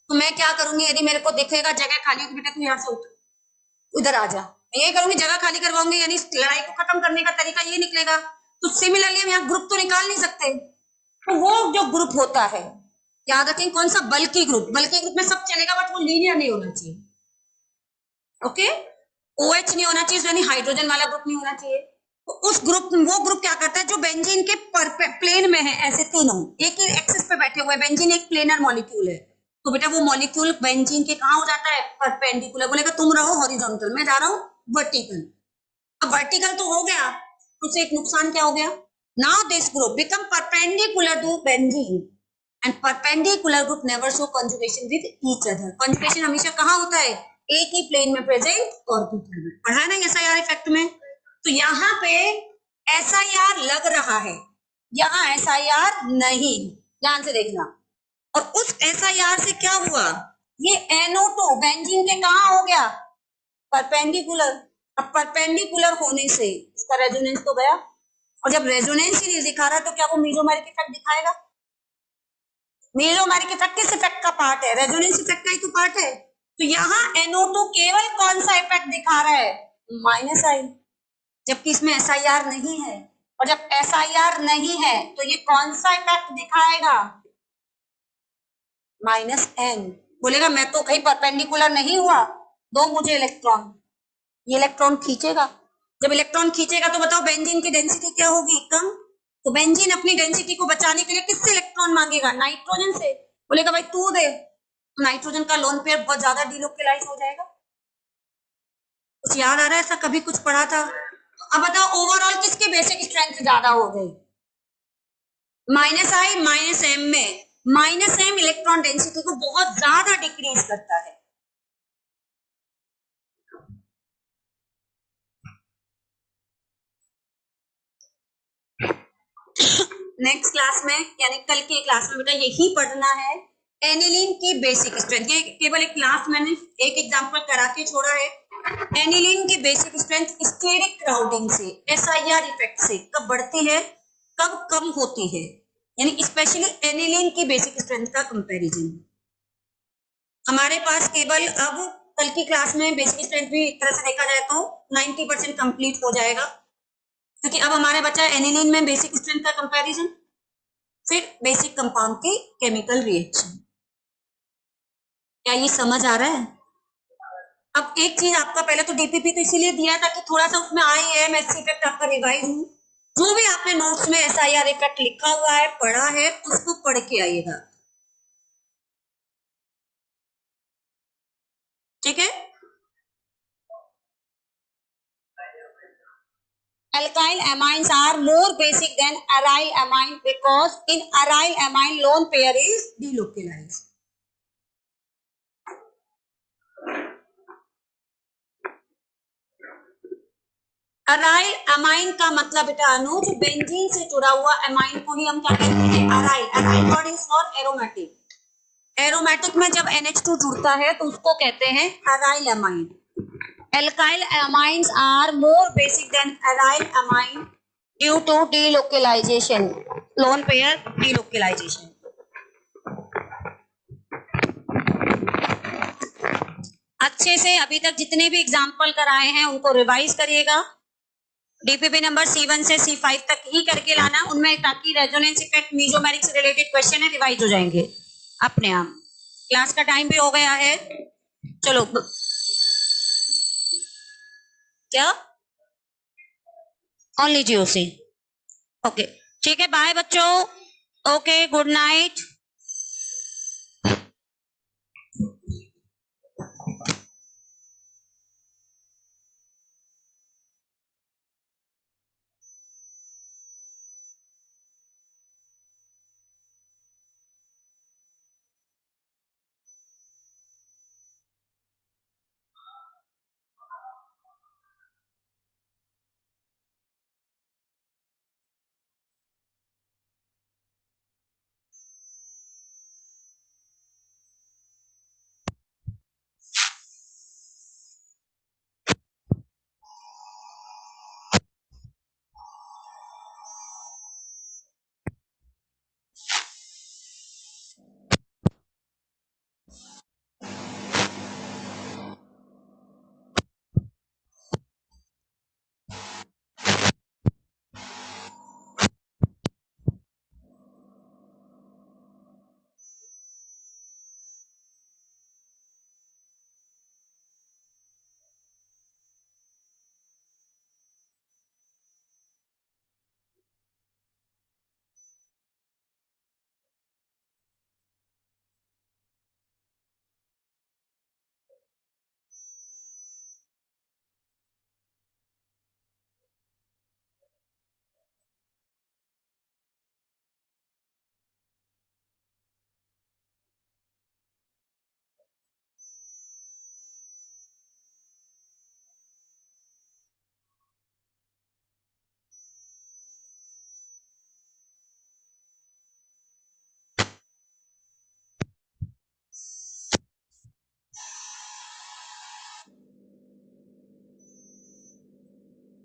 A: तो मैं क्या करूंगी? यदि मेरे को दिखेगा जगह खाली हो तो बेटा तू यहाँ से उधर आ जा, यही करूंगी, जगह खाली करवाऊंगी, यानी लड़ाई को खत्म करने का तरीका ये निकलेगा। तो सिमिलरली हम यहाँ ग्रुप तो निकाल नहीं सकते, तो वो जो ग्रुप होता है, याद रखें कौन सा? बल्कि ग्रुप। बल्कि ग्रुप में सब चलेगा बट वो लीनियर नहीं होना चाहिए, ओके? OH नहीं होना चाहिए, यानी हाइड्रोजन वाला ग्रुप नहीं होना चाहिए। तो उस ग्रुप, वो ग्रुप क्या करता है जो बेंजीन के प्लेन में है, ऐसे तीनों एक ही एक्सिस पे बैठे हुए। बेंजीन एक प्लेनर मॉलिक्यूल है, तो बेटा वो मॉलिक्यूल बेंजीन के कहाँ हो जाता है? परपेंडिकुलर। बोलेगा तुम रहो हॉरिजॉन्टल, मैं जा रहा हूँ वर्टिकल। अब वर्टिकल तो हो गया, उससे एक नुकसान क्या हो गया? Now this group become perpendicular to benzene and perpendicular group never show conjugation with each other. Conjugation हमेशा कहाँ होता है? एक ही प्लेन में प्रेजेंट और दूसरे में। पढ़ा है ना SIR इफेक्ट में? तो यहाँ पे SIR लग रहा है, यहाँ SIR नहीं। ध्यान से देखना। और उस SIR से क्या हुआ? ये NO2 बेंजीन के कहाँ हो गया? परपेंडिकुलर। अब परपेंडिकुलर होने से इसका रेजोनेंस तो गया, और जब रेजोनेंस ही नहीं दिखा रहा तो क्या वो मेसोमेरिक इफेक्ट दिखाएगा? मेसोमेरिक इफेक्ट किस इफेक्ट का पार्ट है? रेजोनेंस इफेक्ट का ही तो पार्ट है। तो यहाँ NO2 केवल कौन सा इफेक्ट दिखा रहा है? -I, जबकि इसमें SIR नहीं है। और जब SIR नहीं है तो ये कौन सा इफेक्ट दिखाएगा? -N। बोलेगा मैं तो कहीं परपेंडिकुलर नहीं हुआ, दो मुझे इलेक्ट्रॉन। ये इलेक्ट्रॉन खींचेगा। जब इलेक्ट्रॉन खींचेगा तो बताओ बेंजीन की डेंसिटी क्या होगी? कम। तो बेंजीन अपनी डेंसिटी को बचाने के लिए किससे इलेक्ट्रॉन मांगेगा? नाइट्रोजन से। बोलेगा भाई तू दे, तो नाइट्रोजन का लोन पेयर बहुत ज्यादा डीलोकेलाइज हो जाएगा। कुछ याद आ रहा है? ऐसा कभी कुछ पढ़ा था? अब बताओ ओवरऑल किसके बेसिक स्ट्रेंथ ज्यादा हो गई? -I -M में -M इलेक्ट्रॉन डेंसिटी को बहुत ज्यादा डिक्रीज करता है। नेक्स्ट क्लास में यानी कल के क्लास में बेटा यही पढ़ना है, एनिलीन की बेसिक स्ट्रेंथ। ये केवल एक क्लास मैंने एक एग्जांपल करा के छोड़ा है। एनिलीन की बेसिक स्ट्रेंथ स्टेरिक क्राउडिंग से, SIR इफेक्ट से कब बढ़ती है, कब कम होती है, यानी स्पेशली एनिलीन की बेसिक स्ट्रेंथ का कंपैरिजन। हमारे पास केवल अब कल की क्लास में बेसिक स्ट्रेंथ भी एक तरह से देखा जाए तो 90% कंप्लीट हो जाएगा, क्योंकि अब हमारे बचा एनिलीन में बेसिक स्ट्रेंथ का कंपैरिजन, फिर बेसिक कंपाउंड की केमिकल रिएक्शन। क्या ये समझ आ रहा है? अब एक चीज आपका पहले तो DPP तो इसीलिए दिया था कि थोड़ा सा उसमें IM SC इफेक्ट आपका रिवाइज हो। जो भी आपने नोट्स में SIR इफेक्ट लिखा हुआ है, पढ़ा है, उसको पढ़ के आइएगा, ठीक है? Alkyl amines are more basic than aryl amine because in aryl amine lone pair is delocalized. Aryl amine का मतलब बेटा अनुज बेंजीन से जुड़ा हुआ अमाइन को ही हम क्या कहते हैं? Aryl. Aryl word is for aromatic. Aromatic में जब NH2 जुड़ता है तो उसको कहते हैं aryl amine. Alkyl amines are more basic than aryl amine due to delocalization, lone pair delocalization. अच्छे से अभी तक जितने भी एग्जाम्पल कराए हैं उनको रिवाइज करिएगा। DPP नंबर C1 से C5 तक ही करके लाना उनमें, ताकि रेजोनेंस इफेक्ट मेसोमेरिक से रिलेटेड क्वेश्चन है, रिवाइज हो जाएंगे अपने आप। क्लास का टाइम भी हो गया है, चलो क्या ओनली GOC। ओके ठीक है, बाय बच्चों। Okay good night.